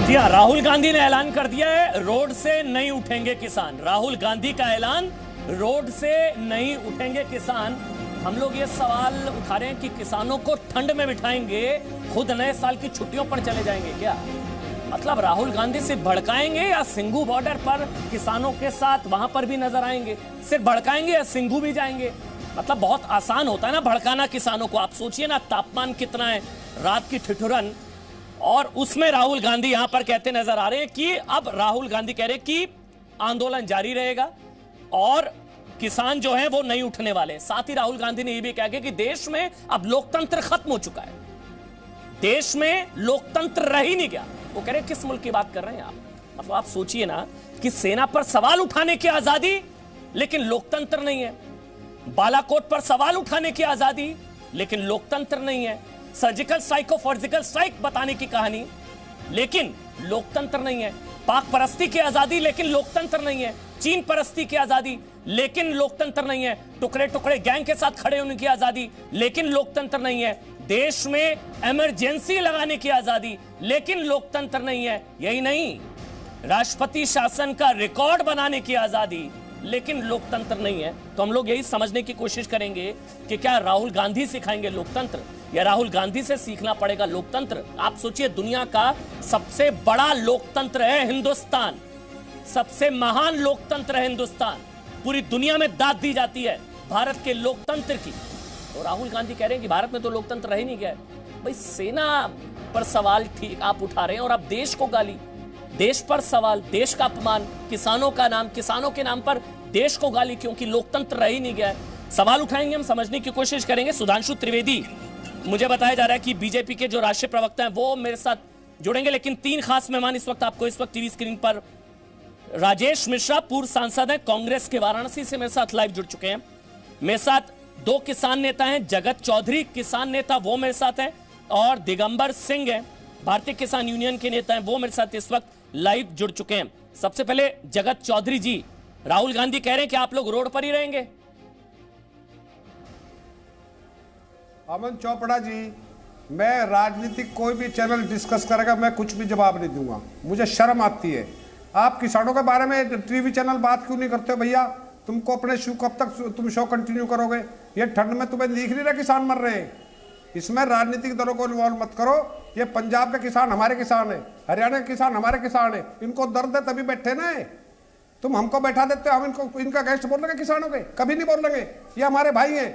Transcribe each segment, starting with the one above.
जी हाँ, राहुल गांधी ने ऐलान कर दिया है रोड से नहीं उठेंगे किसान। राहुल गांधी का ऐलान, रोड से नहीं उठेंगे किसान। हम लोग ये सवाल उठा रहे हैं कि किसानों को ठंड में बिठाएंगे, खुद नए साल की छुट्टियों पर चले जाएंगे क्या? मतलब राहुल गांधी सिर्फ भड़काएंगे या सिंघू बॉर्डर पर किसानों के साथ वहां पर भी नजर आएंगे? सिर्फ भड़काएंगे या सिंघू भी जाएंगे? मतलब बहुत आसान होता है ना भड़काना किसानों को। आप सोचिए ना, तापमान कितना है, रात की ठिठुरन, और उसमें राहुल गांधी यहां पर कहते नजर आ रहे हैं कि अब राहुल गांधी कह रहे हैं कि आंदोलन जारी रहेगा और किसान जो है वो नहीं उठने वाले। साथ ही राहुल गांधी ने यह भी कहा कि देश में अब लोकतंत्र खत्म हो चुका है, देश में लोकतंत्र रह ही नहीं गया। वो कह रहे किस मुल्क की बात कर रहे हैं आप? मतलब आप सोचिए ना कि सेना पर सवाल उठाने की आजादी लेकिन लोकतंत्र नहीं है, बालाकोट पर सवाल उठाने की आजादी लेकिन लोकतंत्र नहीं है, सर्जिकल स्ट्राइक को फर्जिकल स्ट्राइक बताने की कहानी लेकिन लोकतंत्र नहीं है, पाक परस्ती की आजादी लेकिन लोकतंत्र नहीं है, चीन परस्ती की आजादी लेकिन लोकतंत्र नहीं है, टुकड़े टुकड़े गैंग के साथ खड़े होने की आजादी लेकिन लोकतंत्र नहीं है, देश में इमरजेंसी लगाने की आजादी लेकिन लोकतंत्र नहीं है, यही नहीं राष्ट्रपति शासन का रिकॉर्ड बनाने की आजादी लेकिन लोकतंत्र नहीं है। तो हम लोग यही समझने की कोशिश करेंगे कि क्या राहुल गांधी सिखाएंगे लोकतंत्र या राहुल गांधी से सीखना पड़ेगा लोकतंत्र? आप सोचिए, दुनिया का सबसे बड़ा लोकतंत्र है हिंदुस्तान, सबसे महान लोकतंत्र है हिंदुस्तान, पूरी दुनिया में दाद दी जाती है भारत के लोकतंत्र की। और राहुल गांधी कह रहे हैं कि भारत में तो लोकतंत्र रह ही नहीं गया है। भाई, सेना पर सवाल ठीक आप उठा रहे हैं और आप देश को गाली, देश पर सवाल, देश का अपमान, किसानों का नाम, किसानों के नाम पर देश को गाली, क्योंकि लोकतंत्र रह ही नहीं गया है। सवाल उठाएंगे, हम समझने की कोशिश करेंगे। सुधांशु त्रिवेदी, मुझे बताया जा रहा है कि बीजेपी के जो राष्ट्रीय प्रवक्ता हैं वो मेरे साथ जुड़ेंगे, लेकिन तीन खास मेहमान इस वक्त टीवी स्क्रीन पर। राजेश मिश्रा पूर्व सांसद हैं, कांग्रेस के वाराणसी से मेरे साथ लाइव जुड़ चुके हैं। मेरे साथ दो किसान नेता हैं, जगत चौधरी किसान नेता वो मेरे साथ हैं, और दिगंबर सिंह हैं भारतीय किसान यूनियन के नेता हैं, वो मेरे साथ इस वक्त लाइव जुड़ चुके हैं। सबसे पहले जगत चौधरी जी, राहुल गांधी कह रहे हैं कि आप लोग रोड पर ही रहेंगे? अमन चोपड़ा जी, मैं राजनीतिक कोई भी चैनल डिस्कस करेगा, मैं कुछ भी जवाब नहीं दूंगा, मुझे शर्म आती है। आप किसानों के बारे में टीवी चैनल बात क्यों नहीं करते हो भैया? तुमको अपने शो कब तक तुम शो कंटिन्यू करोगे? ये ठंड में तुम्हें दिख नहीं रहा किसान मर रहे हैं? इसमें राजनीतिक दलों को इन्वॉल्व मत करो। ये पंजाब के किसान हमारे किसान है, हरियाणा के किसान हमारे किसान है, इनको दर्द है तभी बैठे ना। तुम हमको बैठा देते हो, हम इनको इनका गेस्ट बोल लेंगे किसानों के? कभी नहीं बोल लेंगे। ये हमारे भाई हैं,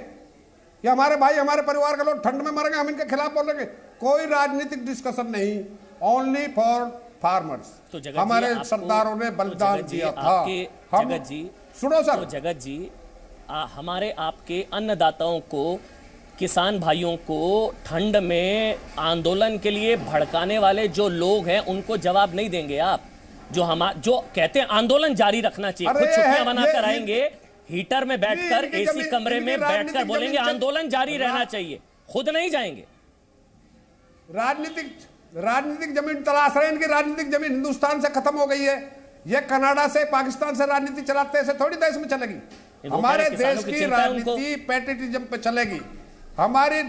ये हमारे भाई, हमारे परिवार के लोग ठंड में मरेंगे, हम इनके खिलाफ बोलेंगे? कोई राजनीतिक डिस्कशन नहीं, ओनली फॉर फार्मर्स। तो हमारे सरदारों ने बलिदान दिया था। हम जगत जी सुनो सर, तो जगत जी, हमारे आपके अन्नदाताओं को, किसान भाइयों को ठंड में आंदोलन के लिए भड़काने वाले जो लोग हैं उनको जवाब नहीं देंगे आप? जो कहते हैं आंदोलन जारी रखना चाहिए, खुद छुट्टियां मनाकर आएंगे, हीटर में बैठकर, एसी कमरे में बैठकर बोलेंगे आंदोलन जारी रहना चाहिए, खुद नहीं जाएंगे। राजनीतिक जमीन तलाश रहे हैं। इनकी राजनीतिक जमीन हिंदुस्तान से खत्म हो गई है। ये कनाडा से, पाकिस्तान से राजनीति चलाते हैं, ऐसे थोड़ी देश में चलेगी। हमारे देश की राजनीति पैट्रियटिज्म पे चलेगी। हमारे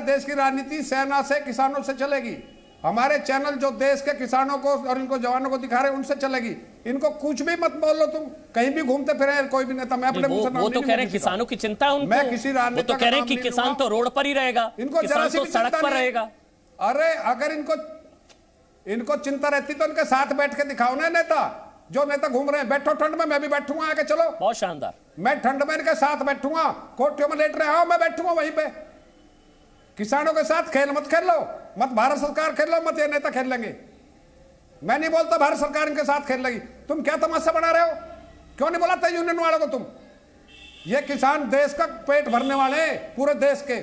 देश की राजनीति सेना से, किसानों से चलेगी। हमारे चैनल जो देश के किसानों को और इनको जवानों को दिखा रहे हैं उनसे चलेगी। इनको कुछ भी मत बोलो, तुम कहीं भी घूमते फिरे कोई भी नेता। मैं अपने वो तो कह रहे हैं किसानों की चिंता है उनको, मैं किसी राजनीति, वो तो कह रहे हैं कि किसान तो रोड पर ही रहेगा, इनको किसान तो सड़क पर रहेगा। अरे अगर इनको चिंता रहती तो इनके साथ बैठ के दिखाओ ना नेता। जो नेता घूम रहे हैं, बैठो ठंड में, मैं भी बैठूंगा आके, चलो। बहुत शानदार। मैं ठंड में इनके साथ बैठूंगा, कोठियों में लेट रहे हो, मैं बैठूंगा वहीं पे। किसानों के साथ खेल मत खेल लो, मत भारत सरकार खेल लो, मत ये नेता खेल लेंगे। मैं नहीं बोलता भारत सरकार इनके साथ खेल लेगी। तुम क्या तमाशा बना रहे हो? क्यों नहीं बुलाते यूनियन वालों को तुम? ये किसान देश का पेट भरने वाले हैं, पूरे देश के।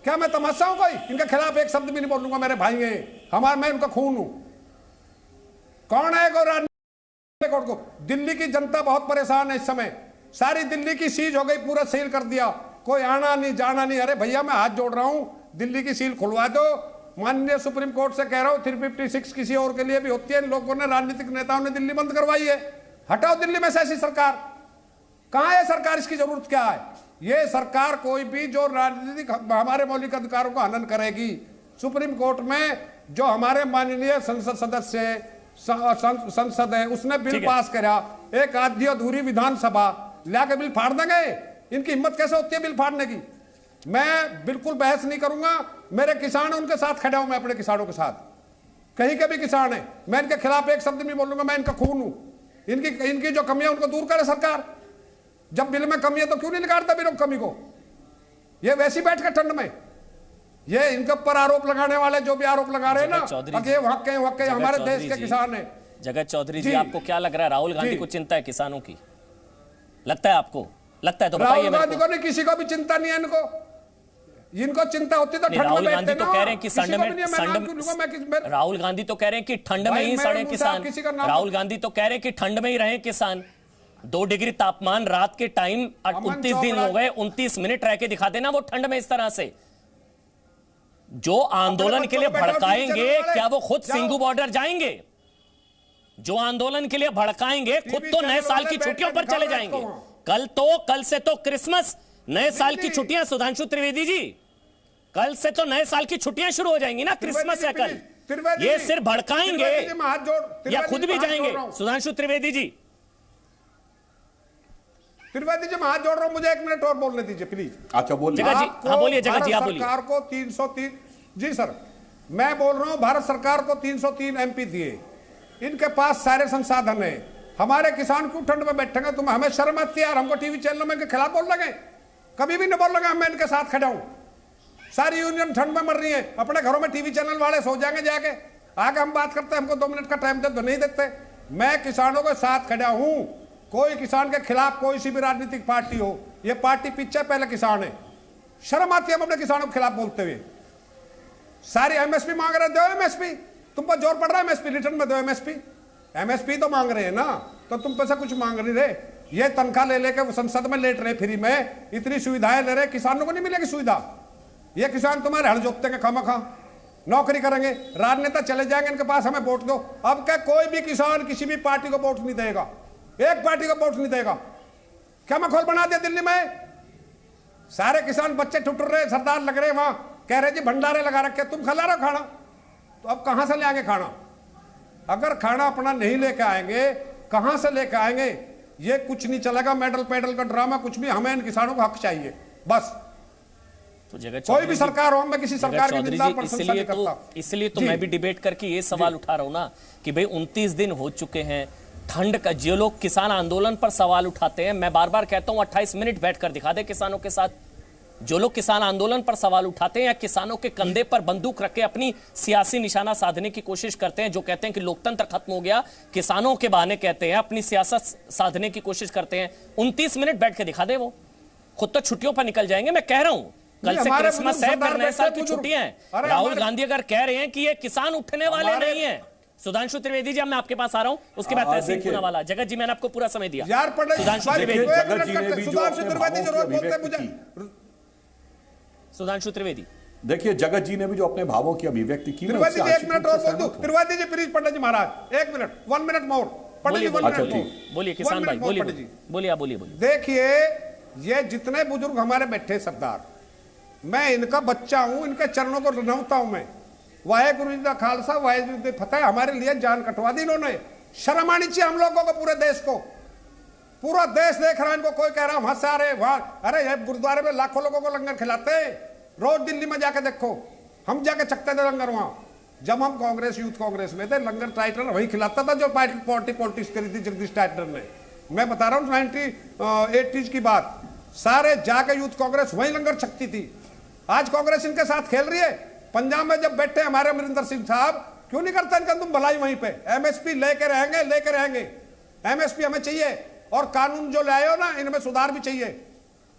क्या मैं तमाशा हूं कोई? इनके खिलाफ एक शब्द भी नहीं बोलूंगा। मेरे भाई हैं, मैं उनका खून हूं। कौन है को? दिल्ली की जनता बहुत परेशान है इस समय। सारी दिल्ली की सीज हो गई, पूरा सील कर दिया, कोई आना नहीं जाना नहीं। अरे भैया, मैं हाथ जोड़ रहा हूं, दिल्ली की सील खुलवा दो। माननीय सुप्रीम कोर्ट से कह रहा हूं, 356 किसी और के लिए भी होती है। इन लोगों ने, राजनीतिक नेताओं ने दिल्ली बंद करवाई है। हटाओ दिल्ली में से ऐसी सरकार। कहां है सरकार? इसकी जरूरत क्या है? ये सरकार कोई भी जो राजनीतिक हमारे मौलिक अधिकारों का हनन करेगी, सुप्रीम कोर्ट में जो हमारे माननीय संसद सदस्य संसद है उसने बिल पास करा, एक आधी अधूरी विधानसभा लाके बिल फाड़ देंगे। इनकी हिम्मत कैसे होती है बिल फाड़ने की? मैं बिल्कुल बहस नहीं करूंगा, मेरे किसान उनके साथ खड़ा हूं, मैं अपने किसानों के साथ, कहीं के भी किसान है, मैं इनके खिलाफ एक शब्द नहीं बोलूंगा, मैं इनका खून हूं। इनकी जो कमियां उनको दूर करे सरकार। जब बिल में कमी है तो क्यों नहीं निकालता बिलों कमी को? ये वैसी बैठ कर ठंड में ये इनके ऊपर आरोप लगाने वाले जो भी आरोप लगा रहे हैं ना, ये वक्के हमारे देश के किसान है। जगत चौधरी जी, आपको क्या लग रहा है, राहुल गांधी को चिंता है किसानों की? लगता है आपको? लगता है तो बताइए। राहुल गांधी को नहीं, किसी को भी चिंता नहीं है इनको चिंता होती तो राहुल गांधी तो कह रहे हैं कि राहुल गांधी तो कह रहे हैं कि ठंड में ही सड़े किसान। राहुल गांधी तो कह रहे हैं कि ठंड में ही रहे किसान। 2 डिग्री तापमान रात के टाइम, 29 दिन हो गए, 29 मिनट रह के दिखा देना वो ठंड में इस तरह से। जो आंदोलन के लिए भड़काएंगे, क्या वो खुद सिंगू बॉर्डर जाएंगे? जो आंदोलन के लिए भड़काएंगे खुद तो नए साल की छुट्टियों पर चले जाएंगे। कल से तो क्रिसमस, नए साल की छुट्टियां, सुधांशु त्रिवेदी जी, कल से तो नए साल की छुट्टियां शुरू हो जाएंगी ना, क्रिसमस है कल। ये सिर्फ भड़काएंगे या खुद भी जाएंगे? सुधांशु त्रिवेदी जी, त्रिवेदी जी, मैं हाथ जोड़ रहा हूं, मुझे 1 मिनट और बोलने दीजिए प्लीज। अच्छा बोलिए। जगह जी, हाँ बोलिए जगह जी, आप बोलिए। सरकार को 303, जी सर, मैं बोल रहा हूं भारत सरकार को 303 एमपी दिए, इनके पास सारे संसाधन है। हमारे किसान क्यों ठंड में बैठेंगे? तुम हमें शर्म आती है यार, हमको टीवी चैनलों में इनके खिलाफ बोल लगे? कभी भी नहीं बोल लगा, मैं इनके साथ खड़ा हूं। सारी यूनियन ठंड में मर रही है, अपने घरों में टीवी चैनल वाले सो जाएंगे जाके, आगे हम बात करते हैं, हमको 2 मिनट का टाइम दे तो नहीं देते। मैं किसानों के साथ खड़ा हूं, कोई किसान के खिलाफ कोई सी भी राजनीतिक पार्टी हो, ये पार्टी पीछे पहले किसान है। शर्म आती है हम अपने किसानों के खिलाफ बोलते हुए। सारी एमएसपी मांग रहे, दो एमएसपी, तुम पर जोर पड़ रहा है एमएसपी, रिटर्न में दो एमएसपी तो मांग रहे हैं ना, तो तुम पैसा कुछ मांग नहीं रहे। ये तनख्वाह ले लेके संसद में लेट रहे फ्री में, इतनी सुविधाएं ले रहे, किसानों को नहीं मिलेगी सुविधा। ये किसान तुम्हारे हल जोतते खामखा नौकरी करेंगे, राजनेता चले जाएंगे इनके पास, हमें वोट दो। अब क्या कोई भी किसान किसी भी पार्टी को वोट नहीं देगा, एक पार्टी को वोट नहीं देगा। क्या मैं खोल बना दिया दिल्ली में? सारे किसान बच्चे ठुठुर रहे, सरदार लग रहे, वहां कह रहे जी भंडारे लगा रखे, तुम खिला रहे हो खाना, तो अब कहां से ले आएंगे खाना? अगर खाना अपना नहीं लेके आएंगे, कहां से लेके आएंगे? ये कुछ नहीं चलेगा, मेडल पेडल का ड्रामा कुछ भी, हमें इन किसानों को हक चाहिए बस। तो जगह कोई भी सरकार हो, मैं किसी सरकार की निंदा प्रशंसा नहीं करता। इसलिए तो मैं भी डिबेट करके ये सवाल उठा रहा हूं ना कि भाई 29 दिन हो चुके हैं ठंड का। जो लोग किसान आंदोलन पर सवाल उठाते हैं, मैं बार बार कहता हूं 28 मिनट बैठकर दिखा दे किसानों के साथ। जो लोग किसान आंदोलन पर सवाल उठाते हैं या किसानों के कंधे पर बंदूक रख के अपनी सियासी निशाना साधने की कोशिश करते हैं, जो कहते हैं कि लोकतंत्र खत्म हो गया, किसानों के बहाने कहते हैं, अपनी सियासत साधने की कोशिश करते हैं, 29 मिनट बैठ के दिखा दे। वो खुद तो छुट्टियों पर निकल जाएंगे। मैं कह रहा हूं कल से क्रिसमस है, फिर नए साल की छुट्टियां हैं। राहुल गांधी अगर कह रहे हैं कि ये किसान उठने वाले नहीं है, सुधांशु त्रिवेदी जी, मैं आपके पास आ रहा हूं, उसके बाद तहसील पूना वाला। जगत जी, मैंने आपको पूरा समय दिया यार। सुधांशु त्रिवेदी, सुधांशु त्रिवेदी, देखिए जगत जी ने भी जो अपने भावों की अभिव्यक्ति की, त्रिवेदी जी 1 मिनट और बोल दो। Trivedi ji please, Pandit ji Maharaj 1 minute, 1 minute more. Pandit ji 1 minute more बोलिए। किसान भाई बोलिए, बोलिए, आप बोलिए। देखिए, ये जितने बुजुर्ग हमारे बैठे सरदार, मैं इनका बच्चा हूं, इनके चरणों को नमता हूं मैं। वाहेगुरु जी का खालसा, वाहेगुरु जी की फतेह। हमारे लिए जान कटवा दी इन्होंने। शर्म आनी चाहिए हम लोगों को, पूरे देश को। पूरा देश देख रहा है इनको, कोई कह रहा वहां से आ रहे वहां, अरे ये गुरुद्वारे में लाखों लोगों को लंगर खिलाते हैं। रोज दिल्ली में जाके देखो, हम जाके चखते थे लंगर वहां। जब हम कांग्रेस, यूथ कांग्रेस में थे, लंगर टाइटलर वही खिलाता था जो पार्टी पॉलिटिक्स करी थी जगदीश टाइटलर ने। मैं बता रहा हूँ 1980s की बात, सारे जाके यूथ कांग्रेस वही लंगर छकती थी। आज कांग्रेस इनके साथ खेल रही है। पंजाब में जब बैठे हमारे अमरिंदर सिंह साहब, क्यों नहीं करता इनका तुम भलाई वहीं पे? एमएसपी लेके रहेंगे। एमएसपी हमें चाहिए, और कानून जो लाए हो ना, इनमें सुधार भी चाहिए।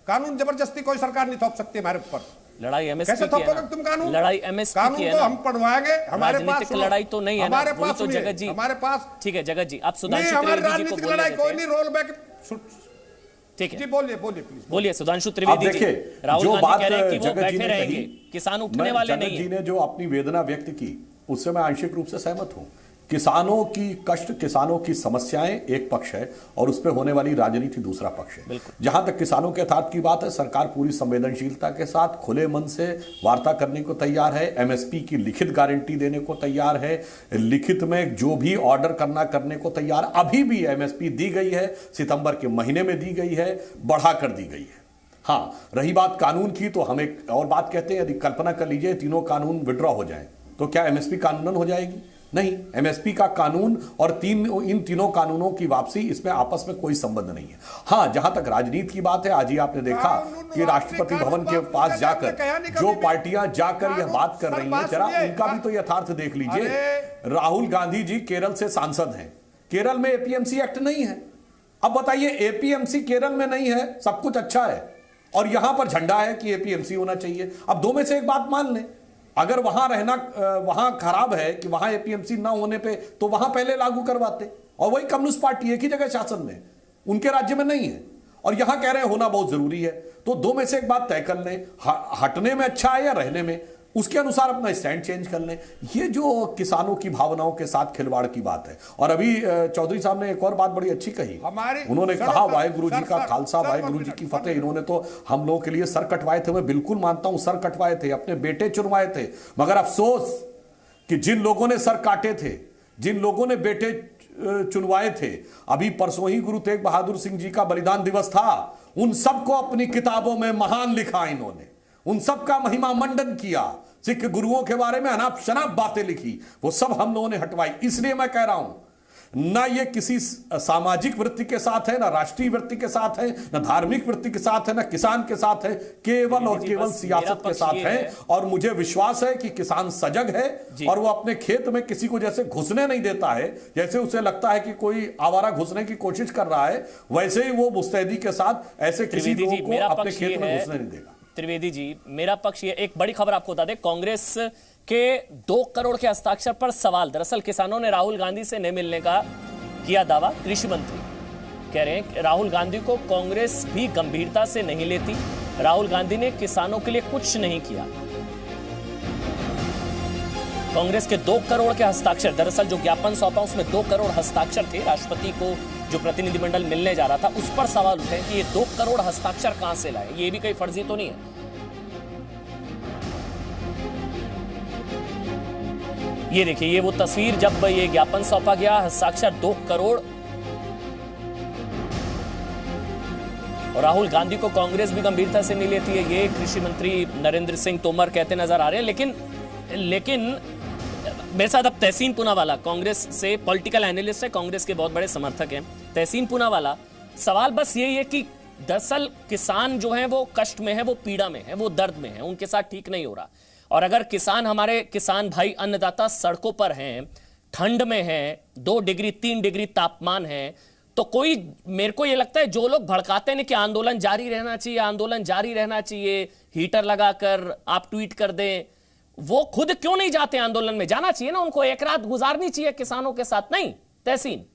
कानून जबरदस्ती कोई सरकार नहीं थोप सकती हमारे ऊपर। लड़ाई एमएसपी कैसे थोपोगे तुम कानून? लड़ाई एमएसपी कानून तो हम पढ़वाएंगे, हमारे पास लड़ाई तो नहीं है ना, हमारे पास तो जगत जी, हमारे पास। ठीक है जगत जी, आप सुधांशु हमारी त्रिवेदी जी को राजनीतिक लड़ाई कोई नहीं, रोल बैक। ठीक है जी, बोलिए प्लीज। बोलिए सुधांशु त्रिवेदी जी। राहुल गांधी कह रहे हैं कि वो बैठे रहेंगे, किसान उठने वाले नहीं है। जी ने जो अपनी वेदना व्यक्त की, उससे मैं आंशिक रूप से सहमत हूं। किसानों की कष्ट, किसानों की समस्याएं एक पक्ष है और उस पर होने वाली राजनीति दूसरा पक्ष है। जहां तक किसानों के यथार्थ की बात है, सरकार पूरी संवेदनशीलता के साथ खुले मन से वार्ता करने को तैयार है, एमएसपी की लिखित गारंटी देने को तैयार है, लिखित में जो भी ऑर्डर करने को तैयार। अभी भी एमएसपी दी गई है, सितंबर के महीने में दी गई है, बढ़ाकर दी गई है। हाँ, रही बात कानून की, तो हम एक और बात कहते हैं, यदि कल्पना कर लीजिए तीनों कानून विड्रॉ हो जाए तो क्या एमएसपी कानूनन हो जाएगी? नहीं, एमएसपी का कानून और इन तीनों कानूनों की वापसी, इसमें आपस में कोई संबंध नहीं है। हां, जहां तक राजनीति की बात है, आज ही आपने देखा कि राष्ट्रपति भवन के पास जाकर जो पार्टियां जाकर यह बात कर रही हैं, जरा उनका भी तो यथार्थ देख लीजिए। राहुल गांधी जी केरल से सांसद हैं, केरल में एपीएमसी एक्ट नहीं है। अब बताइए, एपीएमसी केरल में नहीं है, सब कुछ अच्छा है, और यहां पर झंडा है कि एपीएमसी होना चाहिए। अब दो में से एक बात मान लें, अगर वहां रहना वहां खराब है कि वहां एपीएमसी ना होने पे, तो वहां पहले लागू करवाते। और वही कम्युनिस्ट पार्टी एक ही जगह शासन में, उनके राज्य में नहीं है, और यहां कह रहे हैं होना बहुत जरूरी है। तो दो में से एक बात तय कर लें, हटने में अच्छा है या रहने में, उसके अनुसार अपना स्टैंड चेंज कर लें। ये जो किसानों की भावनाओं के साथ खिलवाड़ की बात है। और अभी चौधरी साहब ने एक और बात बड़ी अच्छी कही, उन्होंने कहा वाहेगुरु जी का खालसा, वाहेगुरु जी की फतेह। इन्होंने तो हम लोगों के लिए सर कटवाए थे, मैं बिल्कुल मानता हूं, सर कटवाए थे, अपने बेटे चुनवाए थे, मगर अफसोस कि जिन लोगों ने सर काटे थे, जिन लोगों ने बेटे चुनवाए थे, अभी परसों ही गुरु तेग बहादुर सिंह जी का बलिदान दिवस था, उन सबको अपनी किताबों में महान लिखा इन्होंने, उन सब का महिमा मंडन किया, सिख गुरुओं के बारे में अनाप शनाप बातें लिखी, वो सब हम लोगों ने हटवाई। इसलिए मैं कह रहा हूं, ना ये किसी सामाजिक वृत्ति के साथ है, ना राष्ट्रीय वृत्ति के साथ है, ना धार्मिक वृत्ति के साथ है, ना किसान के साथ है, केवल और केवल सियासत के साथ है। और मुझे विश्वास है कि किसान सजग है और वो अपने खेत में किसी को जैसे घुसने नहीं देता है, जैसे उसे लगता है कि कोई आवारा घुसने की कोशिश कर रहा है, वैसे ही वो मुस्तैदी के साथ ऐसे किसी लोगों को अपने खेत में घुसने नहीं देगा। त्रिवेदी जी, मेरा पक्ष ये, एक बड़ी खबर आपको बता दें, कांग्रेस के 2 करोड़ के हस्ताक्षर पर सवाल। दरअसल किसानों ने राहुल गांधी से नहीं मिलने का किया दावा। कृषि मंत्री कह रहे हैं कि राहुल गांधी को कांग्रेस भी गंभीरता से नहीं लेती, राहुल गांधी ने किसानों के लिए कुछ नहीं किया। कांग्रेस के 2 करोड़ के हस्ताक्षर, दरअसल जो ज्ञापन सौंपा उसमें 2 करोड़ हस्ताक्षर थे। राष्ट्रपति को जो प्रतिनिधिमंडल मिलने जा रहा था, उस पर सवाल उठे कि ये 2 करोड़ हस्ताक्षर कहां से लाए, ये भी कहीं फर्जी तो नहीं है। ये देखिए, ये वो तस्वीर जब ये ज्ञापन सौंपा गया, हस्ताक्षर 2 करोड़। और राहुल गांधी को कांग्रेस भी गंभीरता से नहीं लेती है, ये कृषि मंत्री नरेंद्र सिंह तोमर कहते नजर आ रहे हैं। लेकिन मेरे साथ अब तहसीन पूनावाला, कांग्रेस से पॉलिटिकल एनालिस्ट है, कांग्रेस के बहुत बड़े समर्थक हैं। तहसीन पूनावाला, सवाल बस यही है कि दरअसल किसान जो है वो कष्ट में है, वो पीड़ा में है, वो दर्द में है, उनके साथ ठीक नहीं हो रहा। और अगर किसान, हमारे किसान भाई अन्नदाता सड़कों पर हैं, ठंड में हैं, 2 डिग्री 3 डिग्री तापमान है, तो कोई, मेरे को ये लगता है जो लोग भड़काते हैं कि आंदोलन जारी रहना चाहिए, आंदोलन जारी रहना चाहिए, हीटर लगाकर आप ट्वीट कर दें, वो खुद क्यों नहीं जाते आंदोलन में? जाना चाहिए ना उनको, एक रात गुजारनी चाहिए किसानों के साथ, नहीं? तहसीन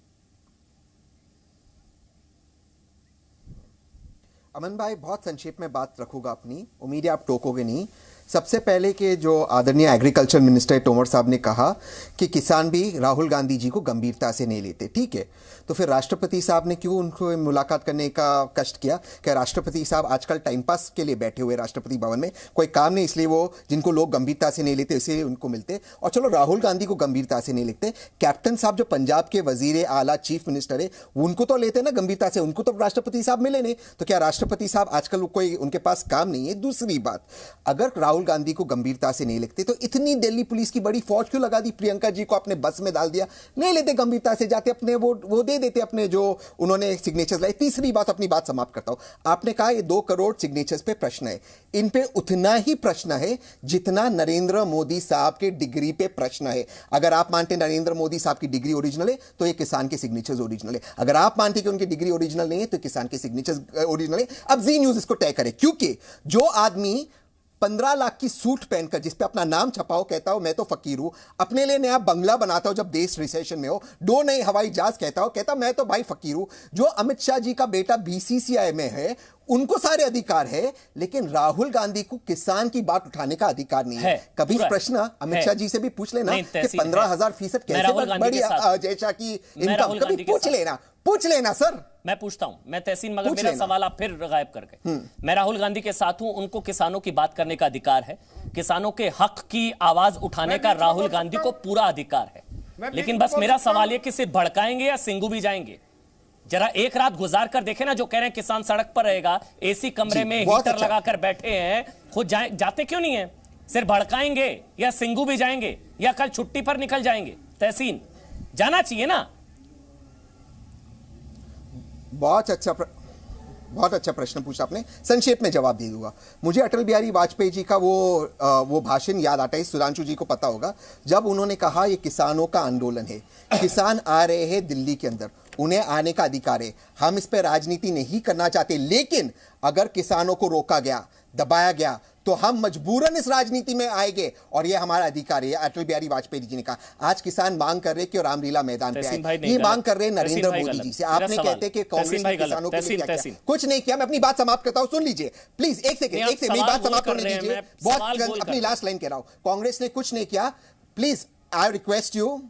अमन भाई, बहुत संक्षेप में बात रखूंगा अपनी, उम्मीद है आप टोकोगे नहीं। सबसे पहले के जो आदरणीय एग्रीकल्चर मिनिस्टर तोमर साहब ने कहा कि किसान भी राहुल गांधी जी को गंभीरता से नहीं लेते, ठीक है, तो फिर राष्ट्रपति साहब ने क्यों उनको मुलाकात करने का कष्ट किया? क्या राष्ट्रपति साहब आजकल टाइम पास के लिए बैठे हुए राष्ट्रपति भवन में, कोई काम नहीं, इसलिए वो जिनको लोग गंभीरता से नहीं लेते इसलिए उनको मिलते? और चलो राहुल गांधी को गंभीरता से नहीं लेते, कैप्टन साहब जो पंजाब के वजीर आला चीफ मिनिस्टर है, उनको तो लेते ना गंभीरता से, उनको तो राष्ट्रपति साहब मिले नहीं, तो क्या राष्ट्रपति साहब आजकल कोई उनके पास काम नहीं है? दूसरी बात, अगर राहुल गांधी को गंभीरता से नहीं लेते तो इतनी दिल्ली पुलिस की बड़ी फौज क्यों लगा दी? प्रियंका जी को अपने बस में डाल दिया, नहीं लेते गंभीरता से, जाते अपने वो दे देते अपने जो उन्होंने सिग्नेचर्स लाए। तीसरी बात, अपनी बात समाप्त करता हूं, आपने कहा ये 2 करोड़ सिग्नेचर्स पे प्रश्न है, इन पे उतना ही प्रश्न है जितना नरेंद्र मोदी साहब के डिग्री पे प्रश्न है। अगर आप मानते नरेंद्र मोदी साहब की डिग्री ओरिजिनल है तो ये किसान के सिग्नेचर्स ओरिजिनल है, अगर आप मानते कि उनकी डिग्री ओरिजिनल नहीं है तो किसान के सिग्नेचर्स ओरिजिनल है। अब जी न्यूज इसको तय करे, क्योंकि जो आदमी 15 लाख की सूट पहनकर जिसपे अपना नाम छपाओ, कहता हो मैं तो फकीर हूं, अपने लिए नया बंगला बनाता हो जब देश रिसेशन में हो, 2 नए हवाई जहाज कहता हो, कहता मैं तो भाई फकीर हूं। जो अमित शाह जी का बेटा बीसीसीआई में है उनको सारे अधिकार है, लेकिन राहुल गांधी को किसान की बात उठाने का अधिकार नहीं है। कभी प्रश्न अमित शाह जी से भी पूछ लेना कि 15,000% कैसे बढ़ी अजय शाह की इनकम, कभी पूछ लेना सर। मैं पूछता हूं, मैं तहसीन, मगर मेरा सवाल आप फिर गायब कर गए। मैं राहुल गांधी के साथ हूं, उनको किसानों की बात करने का अधिकार है, किसानों के हक की आवाज उठाने का राहुल गांधी को पूरा अधिकार है। लेकिन बस मेरा सवाल यह कि सिर्फ भड़काएंगे या सिंगू भी जाएंगे? जरा एक रात गुजार कर देखे ना, जो कह रहे हैं किसान सड़क पर रहेगा, एसी कमरे में हीटर लगाकर बैठे हैं, खुद जाते क्यों नहीं है? सिर्फ भड़काएंगे या सिंगू भी जाएंगे या कल छुट्टी पर निकल जाएंगे? तहसीन, जाना चाहिए ना। बहुत अच्छा प्रश्न पूछा आपने, संक्षेप में जवाब दे दूंगा। मुझे अटल बिहारी वाजपेयी जी का वो भाषण याद आता है, सुधांशु जी को पता होगा, जब उन्होंने कहा ये किसानों का आंदोलन है, किसान आ रहे हैं दिल्ली के अंदर, उन्हें आने का अधिकार है, हम इस पर राजनीति नहीं करना चाहते, लेकिन अगर किसानों को रोका गया, दबाया गया, तो हम मजबूरन इस राजनीति में आएंगे और ये हमारा अधिकार है। अटल बिहारी वाजपेयी जी ने कहा। आज किसान मांग कर रहे कि रामलीला मैदान पे आए, ये मांग कर रहे नरेंद्र मोदी जी से। आपने कहते कि कांग्रेस ने किसानों के लिए क्या किया? कुछ नहीं किया। मैं अपनी बात समाप्त करता हूं, सुन लीजिए प्लीज, एक सेकंड मेरी बात समाप्त करने दीजिए, बहुत अपनी लास्ट लाइन कह रहा हूं। कांग्रेस ने कुछ नहीं किया, प्लीज आई रिक्वेस्ट यू,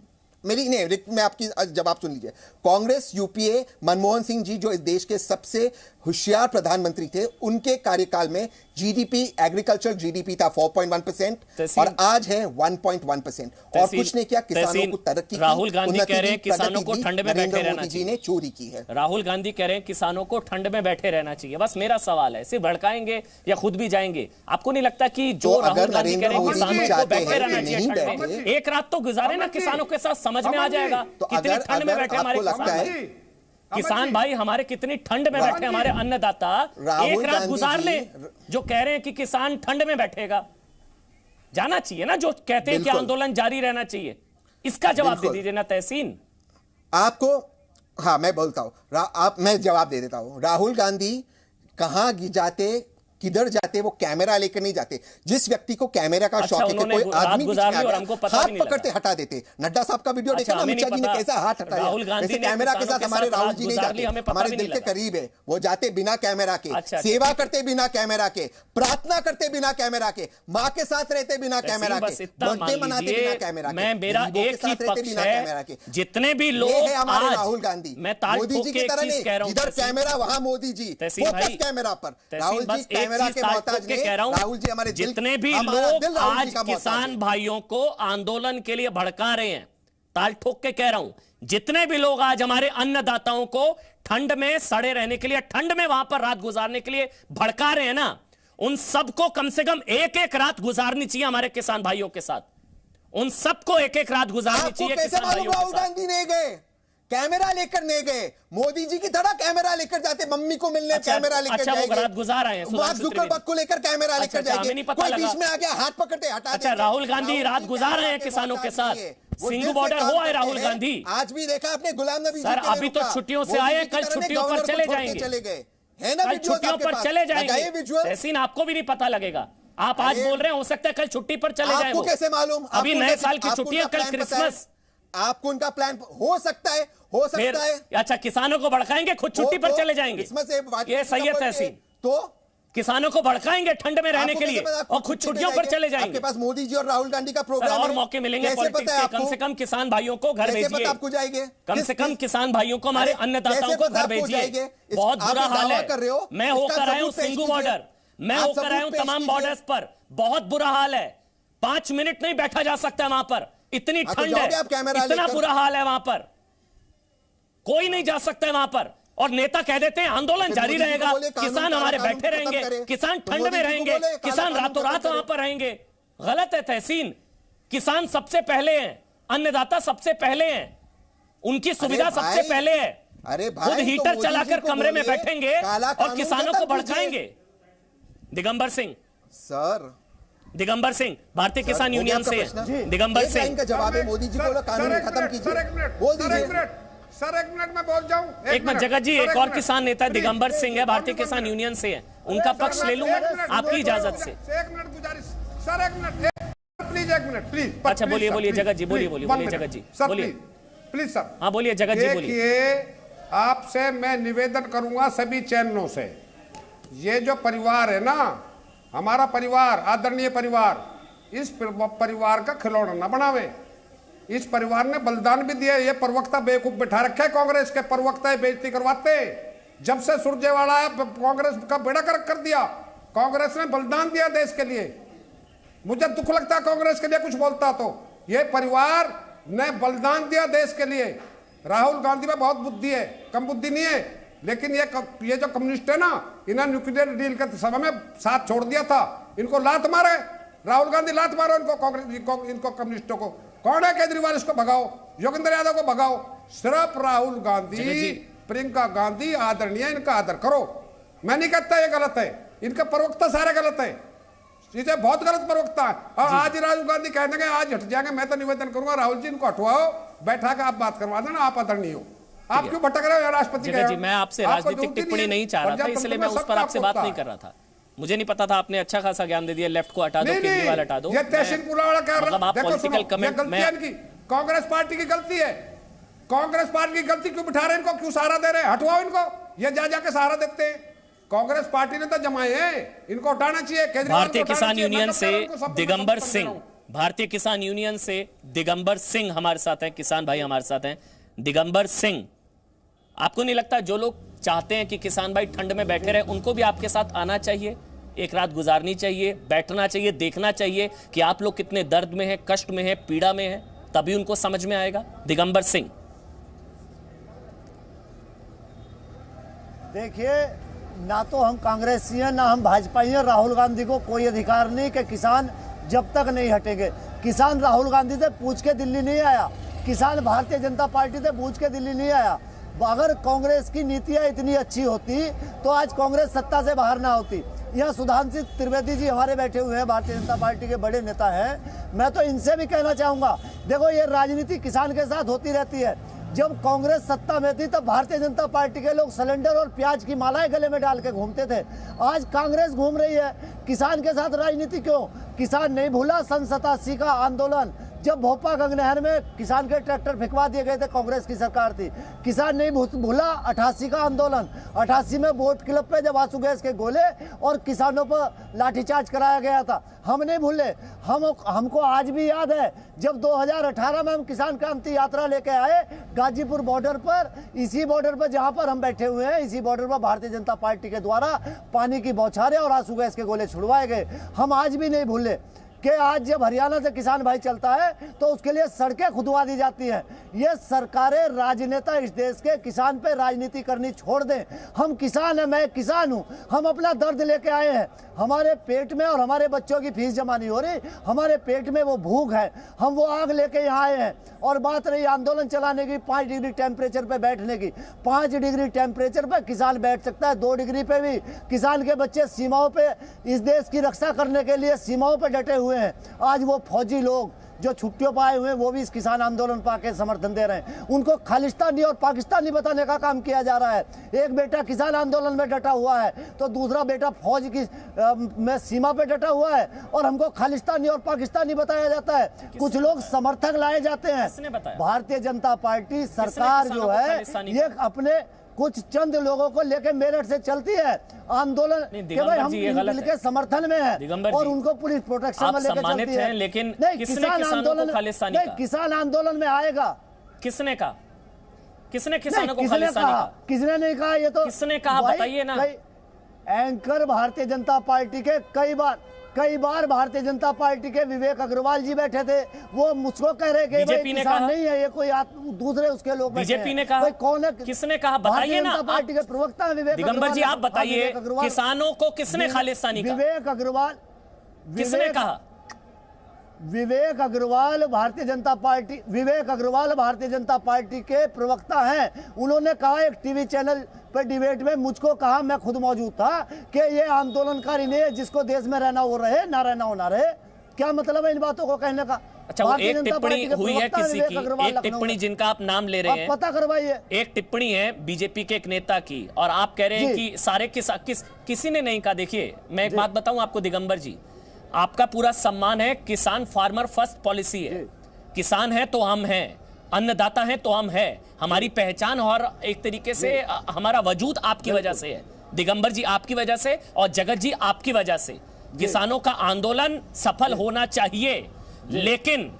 मैं आपकी जवाब सुन लीजिए। कांग्रेस, यूपीए, मनमोहन सिंह जी जो इस देश के सबसे होशियार प्रधानमंत्री थे, उनके कार्यकाल में जीडीपी, एग्रीकल्चर जीडीपी था 4.1% और आज है 1.1%। और कुछ नहीं किया, किसानों को तरक्की, राहुल गांधी कह रहे हैं किसानों को ठंड में बैठे रहना चाहिए। जी ने चोरी की है। राहुल गांधी कह रहे हैं किसानों को ठंड में बैठे रहना चाहिए। बस मेरा सवाल है, सिर्फ भड़काएंगे या खुद भी जाएंगे? आपको नहीं लगता कि जो राहुल गांधी कह रहे हैं किसानों को बैठे रहना चाहिए, एक रात तो गुजारे ना किसानों के साथ, समझ में आ जाएगा कितनी ठंड में बैठे हमारे किसान। किसान भाई हमारे कितनी ठंड में बैठे, हमारे अन्नदाता एक रात गुजार ले। जो कह रहे हैं कि किसान ठंड में बैठेगा, जाना चाहिए ना। जो कहते हैं कि आंदोलन जारी रहना चाहिए, इसका जवाब दे दीजिए ना तहसीन। आपको हाँ मैं बोलता हूं, मैं जवाब दे देता हूं। राहुल गांधी कहां जाते, किधर जाते, वो कैमरा लेकर नहीं जाते। जिस व्यक्ति को कैमरा का शौक है कि कोई आदमी हाथ पकड़ते हटा देते। नड्डा साहब का वीडियो देखा ना, अमित शाह जी ने कैसा हाथ हटाया, वैसे कैमरा के साथ हमारे राहुल जी नहीं जाते, हमारे दिल के करीब है। वो जाते बिना कैमरा के, सेवा करते बिना कैमरा के, प्रार्थना करते बिना कैमरा के, माँ के साथ रहते बिना कैमरा के, बर्थडे मनाते बिना कैमरा के, मेरा एक ही पक्ष है, जितने भी लोग हमारे राहुल गांधी, मोदी जी की तरह नहीं, इधर कैमरा वहां मोदी जी, फोकस कैमरा पर। राहुल जी राहुल जी हमारे जितने भी लोग आज किसान भाइयों को आंदोलन के लिए भड़का रहे हैं, ताल ठोक के कह रहा हूं, जितने भी लोग आज हमारे अन्नदाताओं को ठंड में सड़े रहने के लिए, ठंड में वहां पर रात गुजारने के लिए भड़का रहे हैं ना, उन सबको कम से कम एक एक रात गुजारनी चाहिए हमारे किसान भाइयों के साथ। उन सबको एक एक रात गुजारनी चाहिए किसान भाइयों के साथ। राहुल गांधी नहीं गए, कैमरा लेकर नहीं गए, मोदी जी की तरह कैमरा लेकर जाते, मम्मी को मिलने कैमरा लेकर जाएंगे, रात गुजार आए हैं, मार्क जुकरबर्ग को लेकर कैमरा लेकर जाएंगे, कोई बीच में आ गया हाथ पकड़ते हटा। अच्छा, राहुल गांधी रात गुजार रहे हैं किसानों के साथ, सिंगू बॉर्डर हो आए राहुल गांधी। आज भी देखा आपने गुलाम नबी सर, अभी तो छुट्टियों से आए, कल छुट्टियों पर चले जाएंगे, कल छुट्टियों पर चले जाएंगे। तहसीन आपको भी नहीं पता लगेगा, आप आज बोल रहे हैं, हो सकता है कल छुट्टी पर चले जाए। आपको कैसे मालूम? अभी नए साल की छुट्टियां, कल क्रिसमस, आपको उनका प्लान हो सकता है, हो सकता है। अच्छा, किसानों को भड़काएंगे, खुद छुट्टी पर चले जाएंगे, ये सही है तहसीन? तो किसानों को भड़काएंगे ठंड में रहने के लिए और खुद छुट्टियों पर चले जाएंगे। आपके पास मोदी जी और राहुल गांधी का प्रोग्राम और मौके मिलेंगे पॉलिटिक्स के, कम से कम किसान भाइयों को घर भेजिए, आपको जाएंगे, कम से कम किसान भाइयों को, हमारे अन्नदाताओं को घर भेजिए। बहुत बुरा हाल है, मैं होकर आया हूं सिंगू बॉर्डर, मैं होकर आया हूं तमाम बॉर्डर्स पर, बहुत बुरा हाल है, 5 मिनट नहीं बैठा जा सकता वहां पर, इतनी ठंड है, इतना बुरा हाल है वहां पर, कोई नहीं जा सकता है वहां पर। और नेता कह देते हैं आंदोलन जारी रहेगा, किसान हमारे बैठे रहेंगे, किसान ठंड में रहेंगे, किसान रातों रात वहां पर रहेंगे। गलत है तहसीन, किसान सबसे पहले हैं, अन्नदाता सबसे पहले हैं, उनकी सुविधा सबसे पहले है। अरे खुद हीटर चलाकर कमरे में बैठेंगे और किसानों को भड़काएंगे। दिगंबर सिंह सर, दिगंबर सिंह भारतीय किसान यूनियन से, दिगंबर सिंह का जवाब है, मोदी जी को कानून खत्म कीजिए, बोल दीजिए। सर एक मिनट में बोल जाऊं, एक मिनट जगत जी, एक और किसान नेता दिगंबर सिंह है, भारतीय किसान यूनियन से है, उनका पक्ष ले लूं मैं आपकी इजाजत से। एक मिनट गुजारिश सर, एक मिनट प्लीज, एक मिनट प्लीज। अच्छा बोलिए बोलिए जगत जी, बोलिए जगत जी, बोलिए प्लीज सर। हाँ बोलिए जगत जी, बोलिए। देखिए, आपसे मैं निवेदन करूंगा सभी चैनलों से, ये जो परिवार है ना, हमारा परिवार, आदरणीय परिवार, इस परिवार का खिलौना न बनावे। इस परिवार ने बलिदान भी दिया। ये प्रवक्ता बेवकूफ बैठा रखे कांग्रेस के, प्रवक्ता बेइज्जती करवाते। जब से सुरजेवाला कांग्रेस का बेड़ा गर्क कर दिया। कांग्रेस ने बलिदान दिया देश के लिए। मुझे दुख लगता है कांग्रेस के लिए कुछ बोलता तो। ये परिवार ने बलिदान दिया देश के लिए। राहुल गांधी में बहुत बुद्धि है, कम बुद्धि नहीं है। लेकिन ये जो कम्युनिस्ट है ना, इन्होंने न्यूक्लियर डील के समय में साथ छोड़ दिया था। इनको लात मारे, राहुल गांधी लात मारो इनको, कांग्रेस इनको कम्युनिस्टों को। कौन है केजरीवाल, इसको भगाओ, योगेंद्र यादव को भगाओ। सिर्फ राहुल गांधी, प्रियंका गांधी आदरणीय, इनका आदर करो। मैं नहीं कहता ये गलत है, इनका प्रवक्ता सारे गलत है, चीजें बहुत गलत प्रवक्ता है। और आज राहुल गांधी कह देंगे आज हट जाएंगे। मैं तो निवेदन करूंगा राहुल जी, इनको हटवाओ, बैठा के आप बात करवा देना। आप आदरणीय हो, आप क्यों भटक रहे हो राष्ट्रपति जी? मैं आपसे राजनीतिक टिप्पणी नहीं चाह रहा था, इसलिए मैं उस पर आपसे बात नहीं कर रहा था। मुझे नहीं पता था, आपने अच्छा खासा ज्ञान दे दिया। लेफ्ट को हटा दो, केजरीवाल हटा दो। ये तहसील पुलावाड़ा कह रहा है, मतलब आप पॉलिटिकल कमेंट में कांग्रेस पार्टी की गलती है। कांग्रेस पार्टी की गलती क्यों बिठा रहे हैं इनको, क्यों सहारा दे रहे हैं? हटवाओ इनको, ये जा जाके सहारा देते हैं। कांग्रेस पार्टी ने तो जमाए हैं, इनको हटाना चाहिए। भारतीय किसान यूनियन से दिगंबर सिंह, भारतीय किसान यूनियन से दिगंबर सिंह हमारे साथ हैं, किसान भाई हमारे साथ हैं। दिगंबर सिंह, आपको नहीं लगता जो लोग चाहते हैं कि किसान भाई ठंड में बैठे रहे, उनको भी आपके साथ आना चाहिए, एक रात गुजारनी चाहिए, बैठना चाहिए, देखना चाहिए कि आप लोग कितने दर्द में हैं, कष्ट में हैं, पीड़ा में हैं, तभी उनको समझ में आएगा? दिगंबर सिंह, देखिए, ना तो हम कांग्रेसी हैं ना हम भाजपाई हैं। राहुल गांधी को कोई अधिकार नहीं कि किसान जब तक नहीं हटेंगे। किसान राहुल गांधी से पूछ के दिल्ली नहीं आया, किसान भारतीय जनता पार्टी से पूछ के दिल्ली नहीं आया। अगर कांग्रेस की नीतियां इतनी अच्छी होती तो आज कांग्रेस सत्ता से बाहर ना होती। यहाँ सुधांशु त्रिवेदी जी हमारे बैठे हुए हैं, भारतीय जनता पार्टी के बड़े नेता हैं। मैं तो इनसे भी कहना चाहूँगा, देखो ये राजनीति किसान के साथ होती रहती है। जब कांग्रेस सत्ता में थी तब भारतीय जनता पार्टी के लोग सिलेंडर और प्याज की मालाएं गले में डाल के घूमते थे। आज कांग्रेस घूम रही है, किसान के साथ राजनीति क्यों? किसान नहीं भूला सन 87 का आंदोलन, जब भोपा गंगनहर में किसान के ट्रैक्टर फेंकवा दिए गए थे, कांग्रेस की सरकार थी। किसान नहीं भूला 88 का आंदोलन, 88 में बोट क्लब पे जब आंसू गैस के गोले और किसानों पर लाठीचार्ज कराया गया था, हम नहीं भूले। हमको आज भी याद है जब 2018 में हम किसान क्रांति यात्रा लेके आए गाजीपुर बॉर्डर पर, इसी बॉर्डर पर जहां पर हम बैठे हुए हैं, इसी बॉर्डर पर भारतीय जनता पार्टी के द्वारा पानी की बौछारें और आंसू गैस के गोले छुड़वाए गए। हम आज भी नहीं भूले कि आज जब हरियाणा से किसान भाई चलता है तो उसके लिए सड़कें खुदवा दी जाती हैं। ये सरकारें, राजनेता इस देश के किसान पे राजनीति करनी छोड़ दें। हम किसान हैं, मैं किसान हूं, हम अपना दर्द लेके आए हैं। हमारे पेट में और हमारे बच्चों की फीस जमा नहीं हो रही, हमारे पेट में वो भूख है, हम वो आग लेके यहाँ आए हैं। और बात रही आंदोलन चलाने की, 5 डिग्री टेम्परेचर पे बैठने की, 5 डिग्री टेम्परेचर पे किसान बैठ सकता है, 2 डिग्री पे भी। किसान के बच्चे सीमाओं पे इस देश की रक्षा करने के लिए सीमाओं पे डटे हुए हैं। आज वो फौजी लोग जो छुट्टियों पर आए हुए हैं वो भी इस किसान आंदोलन पर आके समर्थन दे रहे हैं। उनको खालिस्तानी और पाकिस्तानी बताने का काम किया जा रहा है। एक बेटा किसान आंदोलन में डटा हुआ है तो दूसरा बेटा फौज की में सीमा पे डटा हुआ है और हमको खालिस्तानी और पाकिस्तानी बताया जाता है। कुछ लोग समर्थक लाए जाते हैं। भारतीय जनता पार्टी सरकार जो है ये अपने कुछ चंद लोगों को लेकर मेरठ से चलती है आंदोलन के भाई हम के समर्थन में है और उनको पुलिस प्रोटेक्शन में लेकर चलती है। लेकिन किसान आंदोलन में आएगा। किसने कहा? किसने किसानों को खालिस्तानी कहा? किसने नहीं कहा? ये तो किसने कहा, बताइए ना। एंकर भारतीय जनता पार्टी के कई बार भारतीय जनता पार्टी के विवेक अग्रवाल जी बैठे थे, वो मुझको कह रहे कि बीजेपी ने कहा नहीं है, ये कोई दूसरे उसके लोग। बीजेपी ने कहा, कौन है? किसने कहा? बताइए ना। पार्टी के प्रवक्ता विवेक दिगंबर जी, आप बताइए किसानों को किसने खालिस्तानी कहा? विवेक अग्रवाल। किसने कहा? विवेक अग्रवाल भारतीय जनता पार्टी के प्रवक्ता हैं। उन्होंने कहा एक टीवी चैनल पर डिबेट में, मुझको कहा, मैं खुद मौजूद था, कि ये आंदोलनकारी नहीं है, जिसको देश में रहना हो रहे, ना रहना हो ना रहे। क्या मतलब है इन बातों को कहने का? अच्छा, वो एक टिप्पणी हुई है किसी की, एक टिप्पणी जिनका आप नाम ले रहे हैं, पता करवाइए। एक टिप्पणी है बीजेपी के एक नेता की, और आप कह रहे हैं कि सारे किसी ने नहीं कहा। देखिए, मैं एक बात बताऊं आपको दिगंबर जी, आपका पूरा सम्मान है, किसान फार्मर फर्स्ट पॉलिसी है, किसान है तो हम हैं, अन्नदाता है तो हम हैं, हमारी पहचान और एक तरीके से हमारा वजूद आपकी वजह से है, दिगंबर जी आपकी वजह से, और जगत जी आपकी वजह से। किसानों का आंदोलन सफल होना चाहिए, लेकिन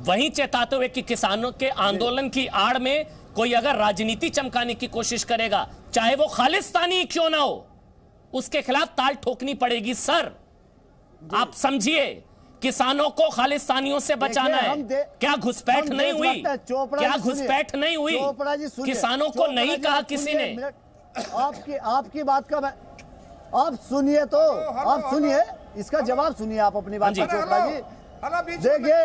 वहीं चेताते हुए कि किसानों के आंदोलन की आड़ में कोई अगर राजनीति चमकाने की कोशिश करेगा, चाहे वो खालिस्तानी क्यों ना हो, उसके खिलाफ ताल ठोकनी पड़ेगी। सर, आप समझिए, किसानों को खालिस्तानियों से बचाना है। क्या घुसपैठ नहीं हुई? क्या घुसपैठ नहीं हुई? किसानों को नहीं कहा किसी ने। आपकी बात का आप सुनिए, तो आप सुनिए, इसका जवाब सुनिए आप अपनी बात। चोपड़ा जी देखिए,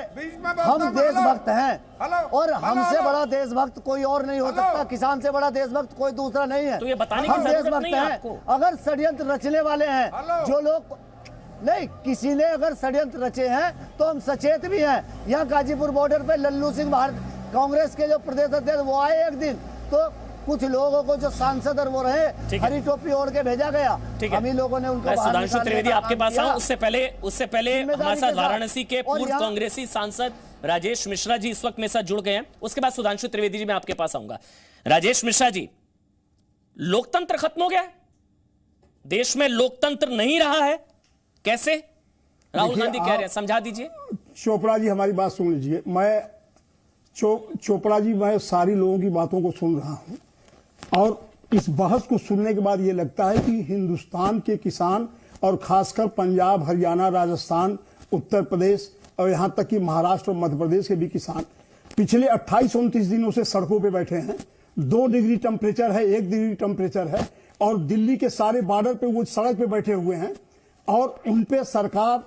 हम देशभक्त हैं और हमसे बड़ा देशभक्त कोई और नहीं हो सकता, किसान से बड़ा देशभक्त कोई दूसरा नहीं है। तो ये बताने की जरूरत नहीं है आपको। अगर षड्यंत्र रचने वाले हैं जो लोग, नहीं, किसी ने अगर षड्यंत्र रचे हैं तो हम सचेत भी हैं। यहाँ गाजीपुर बॉर्डर पे लल्लू सिंह भारत कांग्रेस के जो प्रदेश अध्यक्ष वो आए एक दिन, तो कुछ लोगों को जो सांसद और वो रहे हरी टोपी ओढ़ के भेजा गया, हम ही लोगों ने उनको। सुधांशु त्रिवेदी आपके पास आऊं, उससे पहले हमारे साथ वाराणसी के पूर्व कांग्रेसी सांसद राजेश मिश्रा जी इस वक्त मेरे साथ जुड़ गए हैं। उसके बाद सुधांशु त्रिवेदी जी मैं आपके पास आऊंगा। राजेश मिश्रा जी, लोकतंत्र खत्म हो गया है, देश में लोकतंत्र नहीं रहा है, कैसे? राहुल गांधी कह रहे हैं, समझा दीजिए। चोपड़ा जी हमारी बात सुन लीजिए। मैं चोपड़ा जी, मैं सारी लोगों की बातों को सुन रहा हूं और इस बहस को सुनने के बाद ये लगता है कि हिंदुस्तान के किसान और खासकर पंजाब, हरियाणा, राजस्थान, उत्तर प्रदेश और यहां तक कि महाराष्ट्र और मध्य प्रदेश के भी किसान पिछले 28-29 दिनों से सड़कों पे बैठे हैं। 2 डिग्री टेम्परेचर है, 1 डिग्री टेम्परेचर है, और दिल्ली के सारे बॉर्डर पे वो सड़क पे बैठे हुए हैं और उनपे सरकार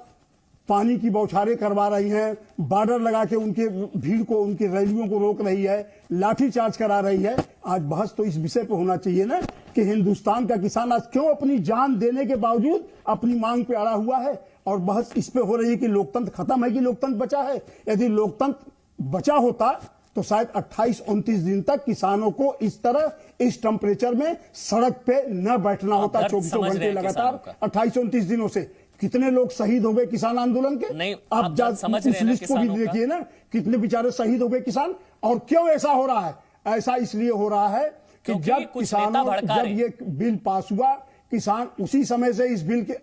पानी की बौछारें करवा रही है, बॉर्डर लगा के उनके भीड़ को, उनकी रैलियों को रोक रही है, लाठीचार्ज करा रही है। आज बहस तो इस विषय पे होना चाहिए ना कि हिंदुस्तान का किसान आज क्यों अपनी जान देने के बावजूद अपनी मांग पे अड़ा हुआ है, और बहस इस पे हो रही है कि लोकतंत्र खत्म है कि लोकतंत्र बचा है। यदि लोकतंत्र बचा होता तो शायद 28-29 दिन तक किसानों को इस तरह इस टेम्परेचर में सड़क पे न बैठना होता 24 घंटे लगातार। 28-29 दिनों से कितने लोग शहीद हो गए किसान आंदोलन के? नहीं, आप उस लिस्ट को भी देखिए ना, कितने बेचारे शहीद हो गए किसान। और क्यों ऐसा हो रहा है? ऐसा इसलिए हो रहा है कि जब किसानों, जब ये बिल पास हुआ, किसान उसी समय से इस बिल के,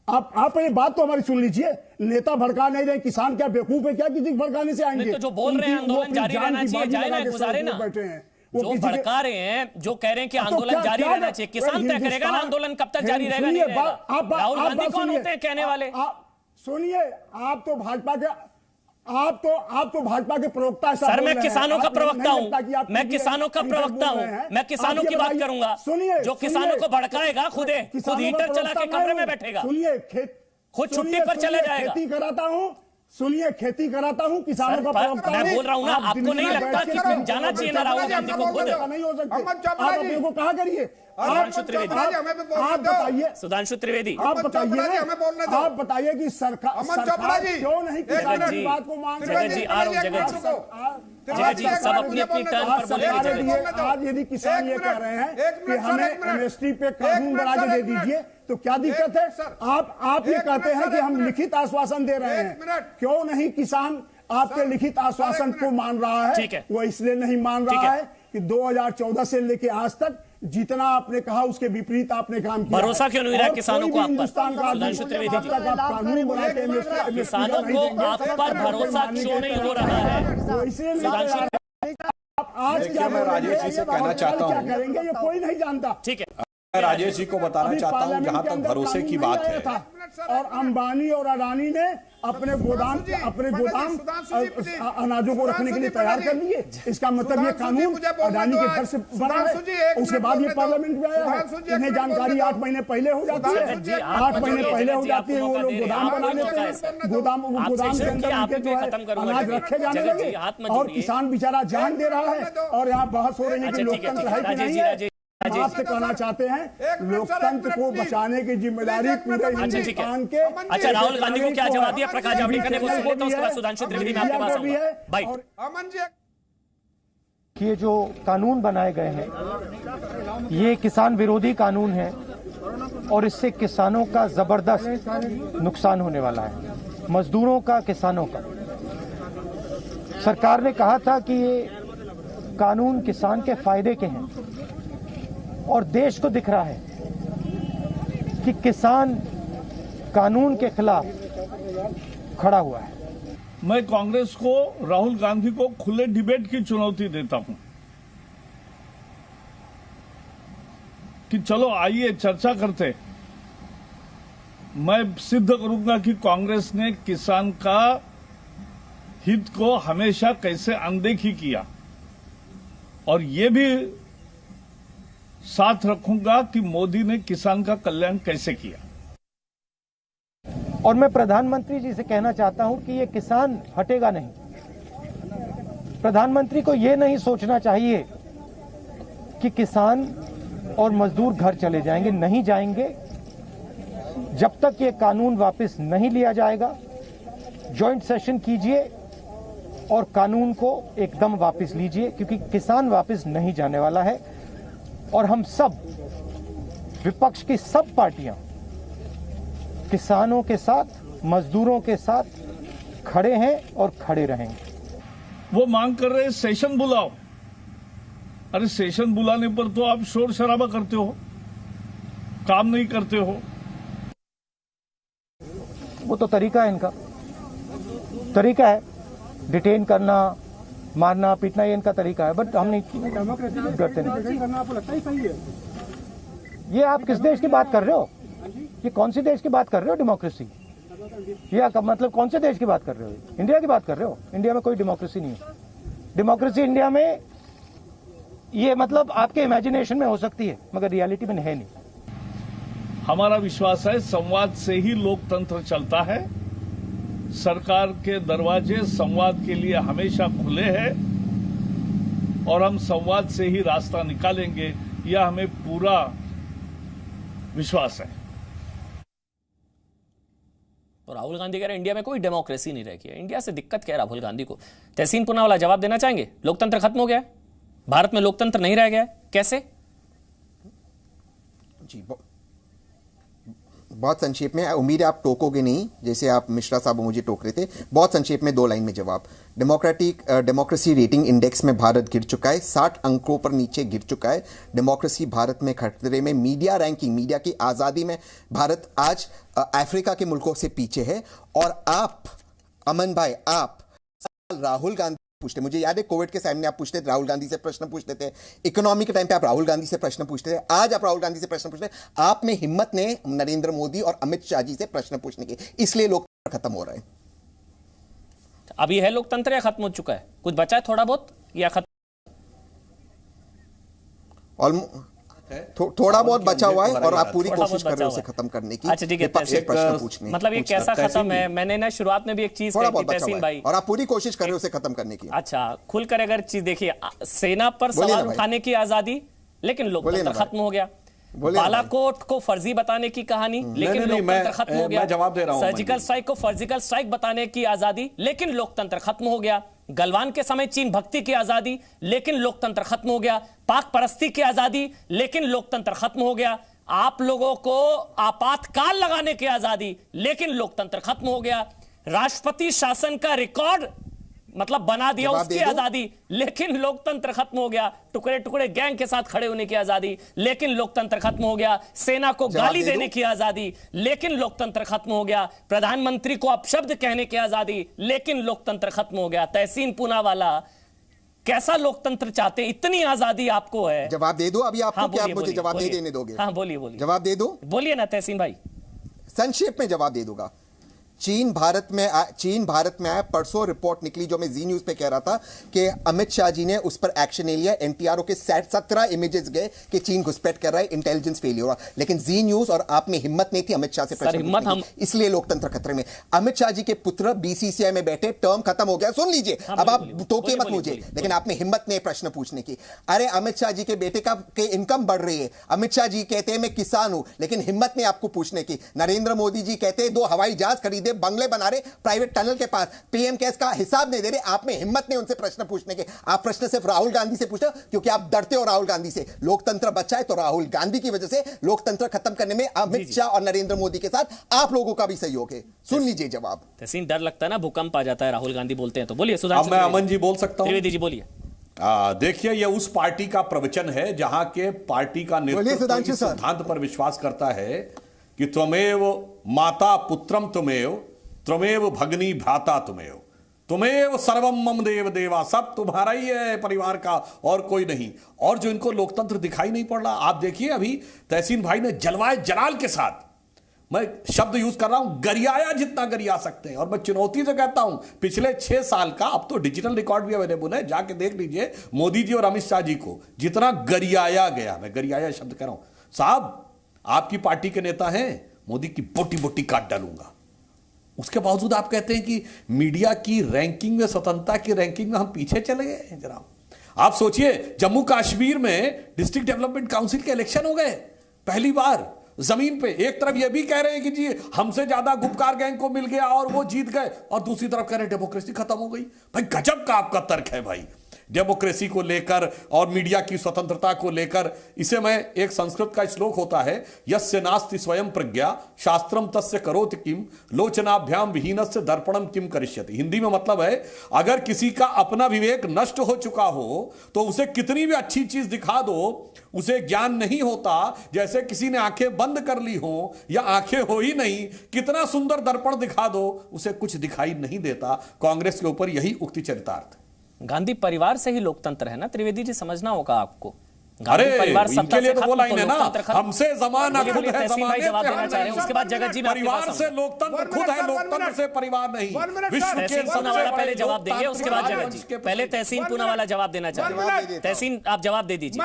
आप ये बात तो हमारी सुन लीजिए, नेता भड़का नहीं रहे, किसान क्या बेवकूफ है क्या किसी भड़काने से आएंगे? तो जो बोल रहे हैं आंदोलन जारी रहना चाहिए, जाए ना, गुजारे ना। बैठे हैं जो भड़का रहे हैं, जो कह रहे हैं कि आंदोलन जारी रहना चाहिए, किसान तय करेगा ना आंदोलन कब तक जारी रहेगा, नहीं रहेगा। राहुल गांधी कौन होते हैं कहने वाले? सुनिए, आप तो भाजपा के प्रवक्ता। सर, मैं किसानों का प्रवक्ता हूं, मैं किसानों का प्रवक्ता हूं, मैं किसानों की बात करूंगा। जो किसानों को भड़काएगा खुद हीटर चला के कमरे में बैठेगा, सुनिए, खुद छुट्टी पर चला जाएगा। खेती कराता हूं, सुनिए, खेती कराता हूं, किसानों का प्रवक्ता। मैं बोल रहा हूं ना, आपको नहीं लगता कि जाना चाहिए ना राहुल गांधी को खुद? नहीं हो सकता, आप अपने को कहा करिए। सुधांशु त्रिवेदी, आप बताइए, सुधांशु त्रिवेदी, आप बताइए कि सरकार क्यों नहीं किसानों की बात को मान रही है? जगत जी आ रहा हूं, जगत जी सब अपनी अपनी टर्न पर बोलेंगे। आज यदि किसान ये कह रहे हैं कि हमें एमएसपी पे कानून बना के दे दीजिए, तो क्या दिक्कत है? आप ये कहते हैं कि हम लिखित आश्वासन दे रहे हैं, क्यों नहीं किसान आपके लिखित आश्वासन को मान रहा है? वो इसलिए नहीं मान रहा है कि 2014 से लेके आज तक जितना आपने कहा उसके विपरीत आपने काम किया। भरोसा क्यों नहीं रहा किसानों को आप पर? हिंदुस्तान का सुधांशु त्रिवेदी जी, कानून बना के किसानों को आप पर भरोसा क्यों नहीं हो रहा है? आज क्या मैं राजेश जी से कहना चाहता हूँ, क्या करेंगे ये कोई नहीं जानता। ठीक है, मैं राजेश जी को बताना चाहता हूं, जहां तक भरोसे की बात है, और अंबानी और अडानी ने अपने गोदाम अनाजों को रखने के लिए तैयार कर लिए। इसका मतलब ये कानून अडानी के घर से बना है। उसके बाद ये पार्लियामेंट में आया है, इन्हें जानकारी 8 महीने पहले हो जाती है, 8 महीने पहले हो जाती है। वो लोग गोदाम बना लेते हैं, गोदाम के अंदर उनके जो है अनाज रखे जाने लगे, और किसान बेचारा जान दे रहा है। और यहाँ बहस हो रही है कि लोकतंत्र है कि नहीं है। समाप्त कहना चाहते हैं लोकतंत्र को बचाने की जिम्मेदारी पूरे हिंदुस्तान के। अच्छा, राहुल गांधी को क्या जवाब दिया प्रकाश जावड़ेकर ने, वो सुन लेता हूं, उसके बाद सुधांशु त्रिवेदी में आपके पास आऊंगा भाई। अमन जी, ये जो कानून बनाए गए हैं ये किसान विरोधी कानून है और इससे किसानों का जबरदस्त नुकसान होने वाला है, मजदूरों का, किसानों का। सरकार ने कहा था कि ये कानून किसान के फायदे के हैं और देश को दिख रहा है कि किसान कानून के खिलाफ खड़ा हुआ है। मैं कांग्रेस को, राहुल गांधी को खुले डिबेट की चुनौती देता हूं कि चलो आइए चर्चा करते। मैं सिद्ध करूंगा कि कांग्रेस ने किसान का हित को हमेशा कैसे अनदेखी किया और ये भी साथ रखूंगा कि मोदी ने किसान का कल्याण कैसे किया। और मैं प्रधानमंत्री जी से कहना चाहता हूं कि ये किसान हटेगा नहीं। प्रधानमंत्री को ये नहीं सोचना चाहिए कि किसान और मजदूर घर चले जाएंगे, नहीं जाएंगे। जब तक ये कानून वापस नहीं लिया जाएगा, जॉइंट सेशन कीजिए और कानून को एकदम वापस लीजिए, क्योंकि किसान वापस नहीं जाने वाला है। और हम सब, विपक्ष की सब पार्टियां किसानों के साथ, मजदूरों के साथ खड़े हैं और खड़े रहेंगे। वो मांग कर रहे सेशन बुलाओ। अरे सेशन बुलाने पर तो आप शोर शराबा करते हो, काम नहीं करते हो। वो तो तरीका है इनका, तरीका है डिटेन करना, मारना पीटना, ये इनका तरीका है। बट हम नहीं करते नहीं। ये आप किस देश की बात कर रहे हो? ये कौन सी देश की बात कर रहे हो? डेमोक्रेसी? ये मतलब कौन से देश की बात कर रहे हो? इंडिया की बात कर रहे हो? इंडिया में कोई डेमोक्रेसी नहीं है। डेमोक्रेसी इंडिया में ये मतलब आपके इमेजिनेशन में हो सकती है, मगर रियलिटी में है नहीं। हमारा विश्वास है संवाद से ही लोकतंत्र चलता है। सरकार के दरवाजे संवाद के लिए हमेशा खुले हैं और हम संवाद से ही रास्ता निकालेंगे, यह हमें पूरा विश्वास है। तो राहुल गांधी कह रहे हैं इंडिया में कोई डेमोक्रेसी नहीं रह गई है। इंडिया से दिक्कत क्या है राहुल गांधी को? तहसीन पूनावाला जवाब देना चाहेंगे? लोकतंत्र खत्म हो गया है, भारत में लोकतंत्र नहीं रह गया है, कैसे? जी बहुत संक्षेप में, उम्मीद है आप टोकोगे नहीं, जैसे आप मिश्रा साहब मुझे टोक रहे थे। बहुत संक्षेप में 2 लाइन में जवाब। डेमोक्रेसी रेटिंग इंडेक्स में भारत गिर चुका है, 60 अंकों पर नीचे गिर चुका है। डेमोक्रेसी भारत में खतरे में। मीडिया रैंकिंग, मीडिया की आज़ादी में भारत आज अफ्रीका के मुल्कों से पीछे है। और आप अमन भाई, आप राहुल गांधी पूछते, मुझे याद है कोविड के सामने आप पूछते थे, राहुल गांधी से प्रश्न पूछते थे। इकोनॉमी के टाइम पे आप राहुल गांधी से प्रश्न पूछते थे। आज आप राहुल गांधी से प्रश्न पूछते हैं। आप में हिम्मत ने नरेंद्र मोदी और अमित शाह जी से प्रश्न पूछने की, इसलिए लोकतंत्र खत्म हो रहा है। अभी है लोकतंत्र या खत्म हो चुका है? कुछ बचा है थोड़ा बहुत या खत्म? थोड़ा बहुत बचा हुआ है और आप पूरी कोशिश कर रहे हो उसे खत्म करने की। अच्छा ठीक है, प्रश्न पूछने, मतलब ये कैसा खत्म है? मैंने ना शुरुआत में भी एक चीज कही थी तहसीन भाई, और आप पूरी कोशिश कर रहे हो उसे खत्म करने की। अच्छा, खुलकर अगर चीज देखिए, सेना पर सवाल उठाने की आजादी, लेकिन लोकतंत्र खत्म हो गया। बालाकोट को फर्जी बताने की कहानी, लेकिन लोकतंत्र खत्म हो गया। जवाब दे रहा हूं। सर्जिकल स्ट्राइक को सर्जिकल स्ट्राइक बताने की आजादी, लेकिन लोकतंत्र खत्म हो गया। गलवान के समय चीन भक्ति की आजादी, लेकिन लोकतंत्र खत्म हो गया। पाक परस्ती की आजादी, लेकिन लोकतंत्र खत्म हो गया। आप लोगों को आपातकाल लगाने की आजादी, लेकिन लोकतंत्र खत्म हो गया। राष्ट्रपति शासन का रिकॉर्ड मतलब बना दिया, उसकी आजादी, लेकिन लोकतंत्र खत्म हो गया। टुकड़े टुकड़े गैंग के साथ खड़े होने की आजादी, लेकिन लोकतंत्र खत्म हो गया। सेना को गाली देने की आजादी, लेकिन लोकतंत्र खत्म हो गया। प्रधानमंत्री को अपशब्द कहने की आजादी, लेकिन लोकतंत्र खत्म हो गया। तहसीन पूनावाला, कैसा लोकतंत्र चाहते हैं? इतनी आजादी आपको है। जवाब दे दो अभी आपको। हाँ, क्या आप मुझे जवाब नहीं देने दोगे? हाँ बोलिए बोलिए। जवाब दे दो, बोलिए ना तहसीन भाई। संक्षेप में जवाब दे दूंगा। चीन भारत में आया। परसों रिपोर्ट निकली जो मैं जी न्यूज पे कह रहा था कि अमित शाह जी ने उस पर एक्शन ले लिया। एनटीआरओ के 17 इमेजेस गए कि चीन घुसपैठ कर रहा है, इंटेलिजेंस फेलियर हुआ। लेकिन जी न्यूज और आप में हिम्मत नहीं थी अमित शाह से प्रश्न पूछने की, इसलिए लोकतंत्र खतरे में। अमित शाह जी के पुत्र बीसीसीआई में बैठे, टर्म खत्म हो गया, सुन लीजिए, अब आप टोके मत मुझे, लेकिन आप में हिम्मत नहीं प्रश्न पूछने की। अरे अमित शाह जी के बेटे के इनकम बढ़ रही है, अमित शाह जी कहते हैं मैं किसान हूं, लेकिन हिम्मत नहीं आपको पूछने की। नरेंद्र मोदी जी कहते हैं 2 हवाई जहाज खरीदे, बंगले बना रहे प्राइवेट टनल के पास, पीएम केस का हिसाब नहीं दे रहे। आप में हिम्मत नहीं उनसे प्रश्न पूछने के। आप प्रश्न सिर्फ राहुल गांधी से पूछो क्योंकि आप डरते हो राहुल गांधी से। लोकतंत्र बचा है तो राहुल गांधी की वजह से लोकतंत्र खत्म करने में अमित शाह और नरेंद्र मोदी के साथ आप लोगों का भी सहयोग है। सुन लीजिए जवाब। तहसीन डर लगता है ना, भूकंप आ जाता है राहुल गांधी बोलते हैं तो। बोलिए सुधांशु। अब मैं अमन जी बोल सकता हूं? त्रिवेदी जी बोलिए। देखिए, यह उस पार्टी का प्रवचन है जहां के पार्टी का नेतृत्व इस सिद्धांत पर विश्वास करता है कि त्वमेव माता पुत्रम त्वमेव भगनी भ्राता त्वमेव सर्वम मम देव देवा, सब तुम्हारा ही है परिवार का और कोई नहीं। और जो इनको लोकतंत्र दिखाई नहीं पड़ रहा, आप देखिए अभी तहसीन भाई ने जलवाए जलाल के साथ, मैं शब्द यूज कर रहा हूं, गरियाया जितना गरिया सकते हैं। और मैं चुनौती से कहता हूं, पिछले 6 साल का, अब तो डिजिटल रिकॉर्ड भी अवेलेबल है, जाके देख लीजिए मोदी जी और अमित शाह जी को जितना गरियाया गया। मैं गरियाया शब्द कह रहा हूं। साहब, आपकी पार्टी के नेता हैं, मोदी की बोटी बोटी काट डालूंगा। उसके बावजूद आप कहते हैं कि मीडिया की रैंकिंग में, स्वतंत्रता की रैंकिंग में हम पीछे चले गए। जरा आप सोचिए, जम्मू कश्मीर में डिस्ट्रिक्ट डेवलपमेंट काउंसिल के इलेक्शन हो गए पहली बार जमीन पे। एक तरफ ये भी कह रहे हैं कि जी हमसे ज्यादा गुपकार गैंग को मिल गया और वो जीत गए, और दूसरी तरफ कह रहे हैं डेमोक्रेसी खत्म हो गई। भाई गजब का आपका तर्क है भाई, डेमोक्रेसी को लेकर और मीडिया की स्वतंत्रता को लेकर। इसे मैं, एक संस्कृत का श्लोक होता है, यस्य नास्ति स्वयं प्रज्ञा शास्त्रम तस्य करोति किम लोचनाभ्याम विहीनस्य दर्पणम किम करिष्यति। हिंदी में मतलब है, अगर किसी का अपना विवेक नष्ट हो चुका हो तो उसे कितनी भी अच्छी चीज दिखा दो, उसे ज्ञान नहीं होता। जैसे किसी ने आंखें बंद कर ली हो या आंखें हो ही नहीं, कितना सुंदर दर्पण दिखा दो, उसे कुछ दिखाई नहीं देता। कांग्रेस के ऊपर यही उक्ति चरितार्थ। गांधी परिवार से ही लोकतंत्र है ना त्रिवेदी जी, समझना होगा आपको। अरे इनके लिए तो वो लाइन है ना, हमसे जमाना खुद है, जमाने से जवाब देना चाह रहे हैं। उसके बाद जगत जी, परिवार से लोकतंत्र खुद है, लोकतंत्र से परिवार नहीं। विश्व के पूनावाला पहले जवाब देंगे, उसके बाद जगत जी। पहले तहसीन पूनावाला जवाब देना चाह रहे हैं। तहसीन आप जवाब दे दीजिए।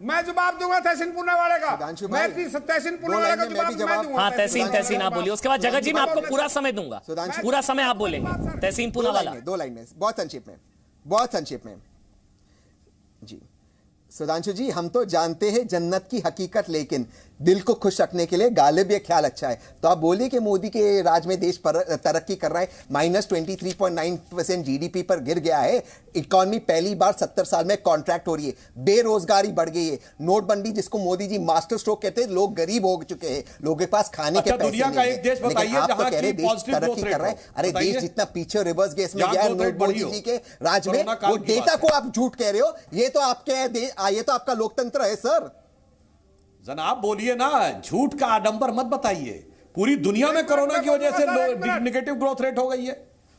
मैं जवाब दूंगा तहसीन पूनावाला का। मैं तहसीन पूनावाला का जवाब दूंगा। हाँ तहसीन आप बोलिए, उसके बाद जगत जी मैं आपको पूरा समय दूंगा, पूरा समय आप बोलेंगे। तहसीन पूनावाला 2 लाइन में, बहुत संक्षेप में जी। सुधांशु जी, हम तो जानते हैं जन्नत की हकीकत, लेकिन दिल को खुश रखने के लिए गालिब ये ख्याल अच्छा है। तो आप बोलिए कि मोदी के राज में देश पर तरक्की कर रहा है, -23.9% जीडीपी पर गिर गया है, इकॉनमी पहली बार 70 साल में कॉन्ट्रैक्ट हो रही है, बेरोजगारी बढ़ गई है, नोटबंदी जिसको मोदी जी मास्टर स्ट्रोक कहते हैं, लोग गरीब हो चुके हैं, लोगों के पास खाने के पैसे दुनिया नहीं का है। एक देश बताइए लेकिन आप तो जहां कह रहे की देश तरक्की कर रहा है। अरे देश जितना पीछे रिवर्स गेस में गया है मोदी जी के राज में, वो डेटा को आप झूठ कह रहे हो। ये तो आपका लोकतंत्र है सर। जनाब बोलिए ना, झूठ का आडंबर मत बताइए। पूरी दुनिया में कोरोना की वजह से नेगेटिव ग्रोथ रेट हो गई है।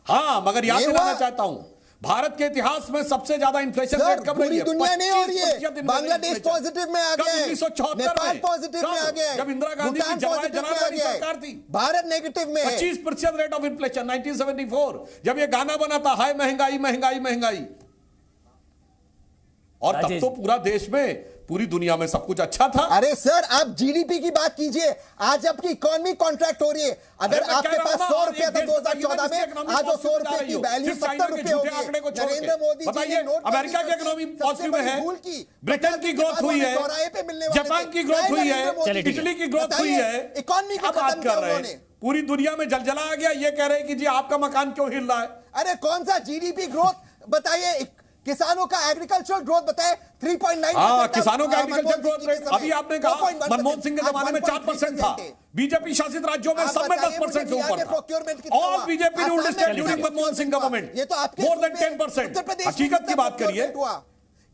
हाँ, मगर याद दिलाना चाहता हूं, भारत के इतिहास में सबसे ज्यादा इन्फ्लेशन रेट कब रही है? दुनिया नहीं हो रही है। बांग्लादेश पॉजिटिव में आ गया है, नेपाल पॉजिटिव में आ गया है, जब इंदिरा गांधी की सरकार थी, भारत नेगेटिव में 25% रेट ऑफ इन्फ्लेशन 1974, जब ये गाना बना था, हाय महंगाई महंगाई महंगाई। और तब तो पूरा देश में, पूरी दुनिया में सब कुछ अच्छा था। अरे सर, आप जीडीपी की बात कीजिए, आज आपकी इकोनॉमी कॉन्ट्रैक्ट हो रही है। अगर आपके पास 100 रुपया था 2014 में, आज वो 100 रुपए की वैल्यू 70 रुपए हो गई। नरेंद्र मोदी जी ने नोट, अमेरिका की इकोनॉमी पॉजिटिव है, ब्रिटेन की ग्रोथ हुई है, जापान की ग्रोथ हुई है, इटली की ग्रोथ हुई है, इकोनॉमी क्या बात कर रहे हैं? पूरी दुनिया में जलजला आ गया। ये कह रहे हैं कि जी आपका मकान क्यों हिल रहा है? अरे कौन सा जीडीपी ग्रोथ बताइए, किसानों का एग्रीकल्चरल ग्रोथ बताए 3.9। हाँ, किसानों का एग्रीकल्चर ग्रोथ रेट, अभी आपने कहा मनमोहन सिंह के जमाने में 4% था, बीजेपी शासित राज्यों में सब में 10% से ऊपर था। All BJP ruled state during Manmohan Singh government, more than 10%। हकीकत की बात करिए,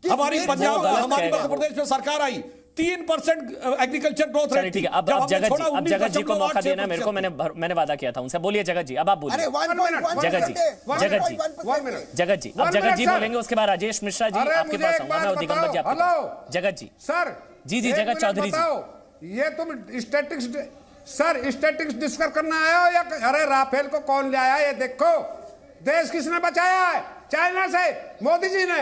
हमारी पंजाब, हमारी मध्य प्रदेश में सरकार आई, 3% एग्रीकल्चर ग्रोथ रेट। ठीक है, अब जगत जी को मौका देना मेरे को, मैंने वादा किया था उनसे। बोलिए जगत जी, अब आप बोलिए। जगत जी अब जगत जी बोलेंगे, उसके बाद राजेश मिश्रा जी आपके पास आऊंगा मैं, और दिगंबर जी आपके पास। जगत जी, सर जी जगत चौधरी जी, ये तुम सर स्टैटिस्टिक्स डिस्कस करना आया हो या अरे राफेल को कौन ले आया ये देखो, देश किसने बचाया है? चाइना से, मोदी जी ने।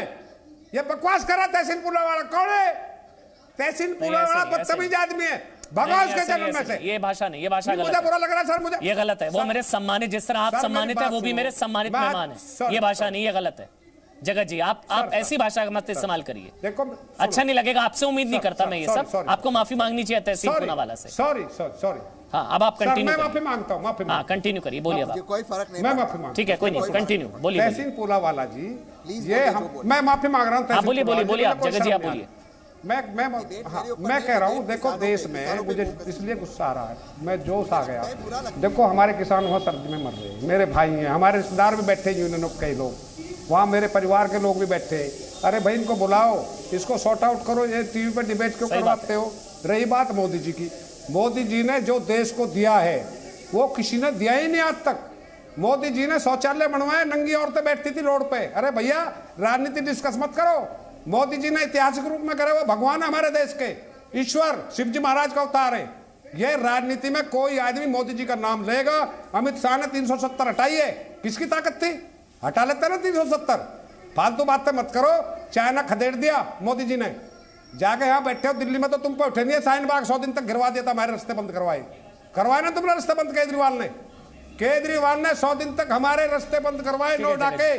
ये बकवास करा तहसीन पुलावाला कौन है? तहसीन पुलावाला बदतमीज आदमी है, भगवान के जन्म में से। ये भाषा नहीं, ये भाषा गलत मुझे है। बुरा लग रहा है सर, मुझे ये गलत है। वो मेरे सम्मानित, जिस तरह आप सम्मानित है वो भी मेरे सम्मानित मेहमान है। ये भाषा नहीं, ये गलत है। जगत जी आप ऐसी भाषा मत इस्तेमाल करिए, देखो अच्छा नहीं लगेगा। आपसे उम्मीद नहीं करता मैं ये सब। आपको माफी मांगनी चाहिए तहसीन पुनावाला से। सॉरी। हाँ अब आप कंटिन्यू। मैं माफी मांगता हूँ, माफी। हाँ कंटिन्यू करिए, बोलिए अब। कोई फर्क नहीं, मैं माफी मांगता हूँ। ठीक है, कोई नहीं, कंटिन्यू बोलिए। तहसीन पुलावाला जी, ये मैं माफी मांग रहा हूँ। हाँ बोलिए बोलिए आप जगत जी, आप बोलिए। मैं कह रहा हूँ, देखो देश में मुझे इसलिए गुस्सा आ रहा है, मैं जोश आ गया। देखो हमारे किसान वहाँ सर्दी में मर रहे हैं, मेरे भाई हैं, हमारे रिश्तेदार भी बैठे यूनियन कई लोग, वहाँ मेरे परिवार के लोग भी बैठे। अरे भाई इनको बुलाओ, इसको सॉर्ट आउट करो, ये टीवी पर डिबेट क्यों करवाते हो? रही बात मोदी जी की, मोदी जी ने जो देश को दिया है वो किसी ने दिया ही नहीं आज तक। मोदी जी ने शौचालय बनवाए, नंगी औरतें बैठती थी रोड पे। अरे भैया राजनीति डिस्कस मत करो। मोदी जी ने ऐतिहासिक रूप में करे, वो भगवान है हमारे देश के, ईश्वर शिव जी महाराज का अवतार है। ये राजनीति में कोई आदमी मोदी जी का नाम लेगा। अमित शाह ने 370 हटाई है, किसकी ताकत थी? हटा लेते ना 370। फालतू बातें मत करो। चाइना खदेड़ दिया मोदी जी ने, जाके यहाँ बैठे हो दिल्ली में तो तुम पे उठे नहीं है। शाहीन बाग 100 दिन तक गिरवा दिया था, हमारे रास्ते बंद करवाए ना तुमने रास्ते बंद। केजरीवाल ने 100 दिन तक हमारे रास्ते बंद करवाए, नो डाके।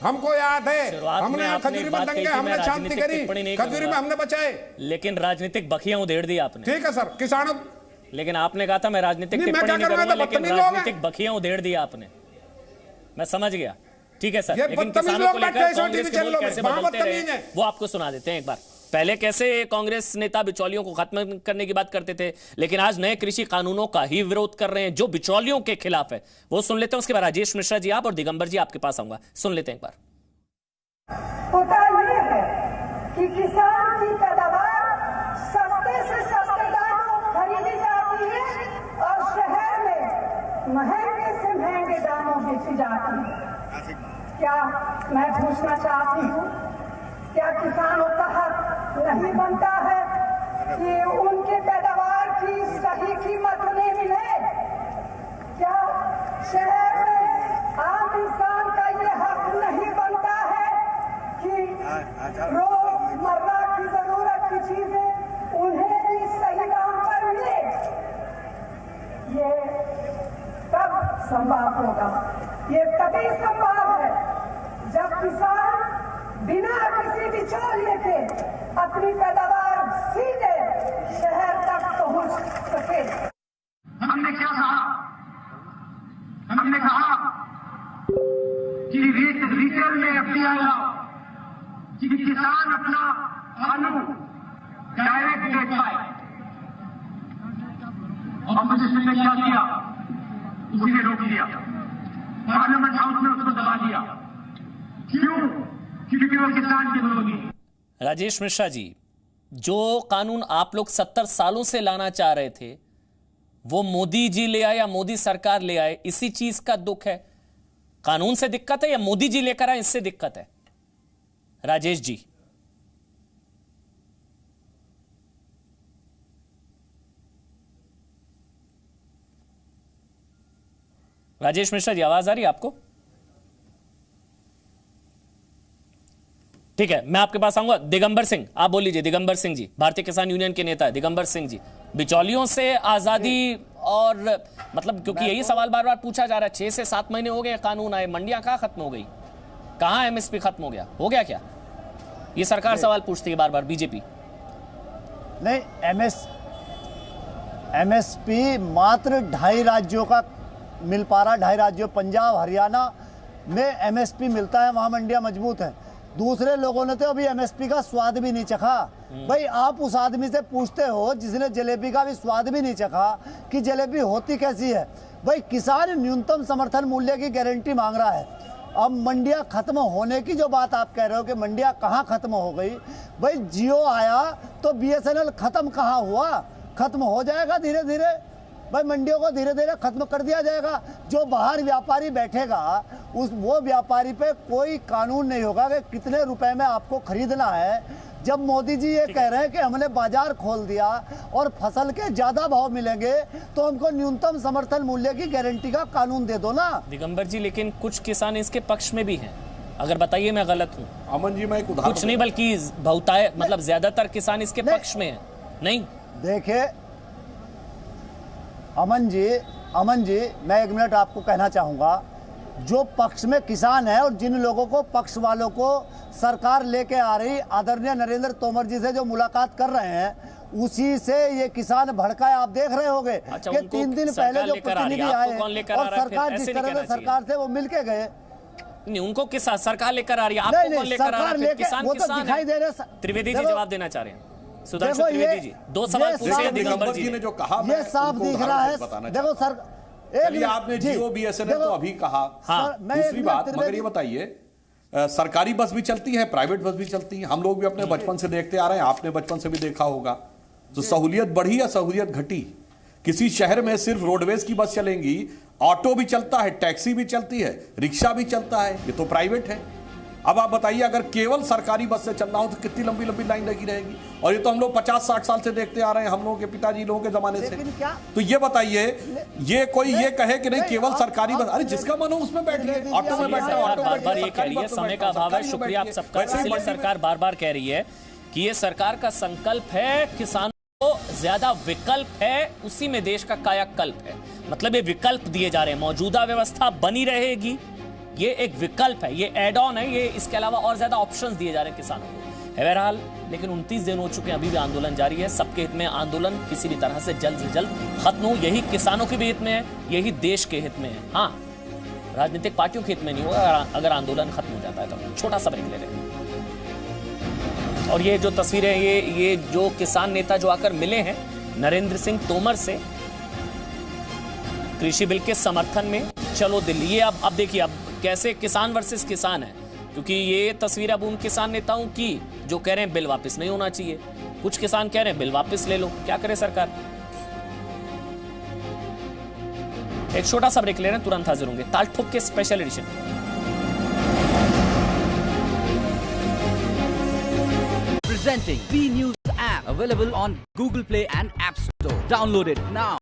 हमको याद है, हमने खजूरी में दंगे, हमने शांति करी, खजूरी में हमने बचाए। लेकिन राजनीतिक बखियां उधेड़ दी आपने। ठीक है सर, किसानों, लेकिन आपने कहा था मैं राजनीतिक टिप्पणी नहीं करूंगा, लेकिन राजनीतिक बखियां उधेड़ दी आपने। मैं समझ गया, ठीक है सर। लेकिन किसानों को लेकर कांग्रेस के लोग कैसे बदलते रहे वो आपको सुना देते हैं एक बार। पहले कैसे कांग्रेस नेता बिचौलियों को खत्म करने की बात करते थे, लेकिन आज नए कृषि कानूनों का ही विरोध कर रहे हैं जो बिचौलियों के खिलाफ है। वो सुन लेते हैं, उसके बाद राजेश मिश्रा जी आप और दिगंबर जी आपके पास आऊंगा। सुन लेते हैं एक बार। होता यह है कि किसान की पैदावार सस्ते से सस्ते दामों खरीदी जाती है और शहर में महंगे से महंगे दामों बेची जाती है। क्या मैं पूछना चाहती हूँ, क्या किसानों का हक नहीं बनता है कि उनके पैदावार की सही कीमत उन्हें मिले? क्या शहर में आम इंसान का ये हक नहीं बनता है कि रोजमर्रा की जरूरत की चीजें उन्हें भी सही दाम पर मिले? ये तब संभव होगा, ये तभी संभव है जब किसान बिना किसी बिचौलिए के अपनी पैदावार सीधे शहर तक पहुंच सके। हमने क्या कहा? हमने कहा कि रिटेल में एफडीआई लाओ, कि किसान अपना आलू डायरेक्ट बेच पाए। ऑपोजिशन ने क्या किया? उसी ने रोक दिया, पार्लियामेंट हाउस में उसको दबा दिया। क्यों? क्योंकि वो किसान के विरोधी। राजेश मिश्रा जी, जो कानून आप लोग 70 सालों से लाना चाह रहे थे वो मोदी जी ले आए या मोदी सरकार ले आए, इसी चीज का दुख है? कानून से दिक्कत है या मोदी जी लेकर आए इससे दिक्कत है? राजेश जी, राजेश मिश्रा जी आवाज आ रही है आपको? ठीक है, मैं आपके पास आऊंगा। दिगंबर सिंह आप बोल लीजिए। दिगंबर सिंह जी भारतीय किसान यूनियन के नेता है। दिगंबर सिंह जी, बिचौलियों से आजादी और मतलब क्योंकि यही सवाल बार बार पूछा जा रहा है, 6 से 7 महीने हो गए कानून आए, मंडियां कहां खत्म हो गई, कहां एमएसपी खत्म हो गया क्या? ये सरकार सवाल पूछती है बार बार, बीजेपी नहीं। एमएसपी मात्र 2.5 राज्यों का मिल पा रहा, 2.5 राज्यों पंजाब हरियाणा में एमएसपी मिलता है, वहां मंडियां मजबूत हैं। दूसरे लोगों ने तो अभी एमएसपी का स्वाद भी नहीं चखा। भाई आप उस आदमी से पूछते हो जिसने जलेबी का भी स्वाद भी नहीं चखा कि जलेबी होती कैसी है। भाई किसान न्यूनतम समर्थन मूल्य की गारंटी मांग रहा है। अब मंडियां खत्म होने की जो बात आप कह रहे हो कि मंडियां कहाँ खत्म हो गई, भाई जियो आया तो बीएसएनएल खत्म कहाँ हुआ? खत्म हो जाएगा धीरे धीरे। भाई मंडियों को धीरे धीरे खत्म कर दिया जाएगा। जो बाहर व्यापारी बैठेगा वो व्यापारी पे कोई कानून नहीं होगा कि कितने रुपए में आपको खरीदना है। जब मोदी जी ये कह रहे हैं कि हमने बाजार खोल दिया और फसल के ज्यादा भाव मिलेंगे तो हमको न्यूनतम समर्थन मूल्य की गारंटी का कानून दे दो ना। दिगंबर जी, लेकिन कुछ किसान इसके पक्ष में भी हैं, अगर बताइए मैं गलत हूँ। अमन जी, मैं एक उदाहरण, कुछ नहीं बल्कि बहुतायत मतलब ज्यादातर किसान इसके पक्ष में हैं। नहीं देखिए अमन जी मैं 1 मिनट आपको कहना चाहूंगा, जो पक्ष में किसान है और जिन लोगों को पक्ष वालों को सरकार लेके आ रही आदरणीय नरेंद्र तोमर जी से जो मुलाकात कर रहे हैं उसी से ये किसान भड़काए। आप देख रहे होंगे कि 3 दिन पहले जो प्रतिनिधि आए और सरकार जिस तरह से सरकार से वो मिलके गए, नहीं उनको किस सरकार लेकर आ रही है, आपको कौन लेकर आ रहा है? किसान वो तो दिखाई दे रहे। त्रिवेदी जी जवाब देना चाह रहे हैं। सुधांशु त्रिवेदी जी 2 सवाल पूछे दिगंबर जी ने जो कहा, ये साफ दिख रहा है। देखो सर, चलिए आपने जियो BSNL तो अभी कहा। हाँ, दूसरी बात, मगर ये बताइए, सरकारी बस भी चलती है, प्राइवेट बस भी चलती है, हम लोग भी अपने बचपन से देखते आ रहे हैं, आपने बचपन से भी देखा होगा। तो सहूलियत बढ़ी या सहूलियत घटी? किसी शहर में सिर्फ रोडवेज की बस चलेंगी, ऑटो भी चलता है, टैक्सी भी चलती है, रिक्शा भी चलता है, ये तो प्राइवेट है। अब आप बताइए, अगर केवल सरकारी बस से चलना हो तो कितनी लंबी लंबी लाइन लगी रहेगी। और ये तो हम लोग 50-60 साल से देखते आ रहे हैं, हम लोगों के पिताजी लोगों के जमाने से। तो ये बताइए, ये कोई ये कहे कि नहीं केवल सरकारी बस, अरे जिसका मन हो उसमें बैठिए, ऑटो में बैठे, ऑटो में बार ये कह रही है, समय का अभाव है, शुक्रिया आप सबका। इसलिए सरकार बार बार कह रही है कि ये सरकार का संकल्प है, किसानों को ज्यादा विकल्प है, उसी में देश का कायाकल्प है। मतलब ये विकल्प दिए जा रहे हैं, मौजूदा व्यवस्था बनी रहेगी, ये एक विकल्प है, ये एड ऑन है, ये इसके अलावा और ज्यादा ऑप्शंस दिए जा रहे हैं किसानों को। बहरहाल, लेकिन 29 दिन हो चुके हैं, अभी भी आंदोलन जारी है। सबके हित में आंदोलन किसी भी तरह से जल्द खत्म हो, यही किसानों के भी हित में है, यही देश के हित में है। हाँ, राजनीतिक पार्टियों के हित में नहीं होगा अगर आंदोलन खत्म हो जाता है तो। छोटा सा ब्रेक ले रहे हैं। और ये जो तस्वीरें, ये जो किसान नेता जो आकर मिले हैं नरेंद्र सिंह तोमर से कृषि बिल के समर्थन में, चलो दिल्ली, ये अब देखिए अब कैसे किसान वर्सेस किसान है, क्योंकि ये तस्वीर अब उन किसान नेताओं की जो कह रहे हैं बिल वापस नहीं होना चाहिए, कुछ किसान कह रहे हैं बिल वापस ले लो। क्या करे सरकार? एक छोटा सा ब्रेक ले रहे हैं, तुरंत हाजिर होंगे ताल ठोक के special edition. Presenting V News app, available on Google Play and App Store. Download it now.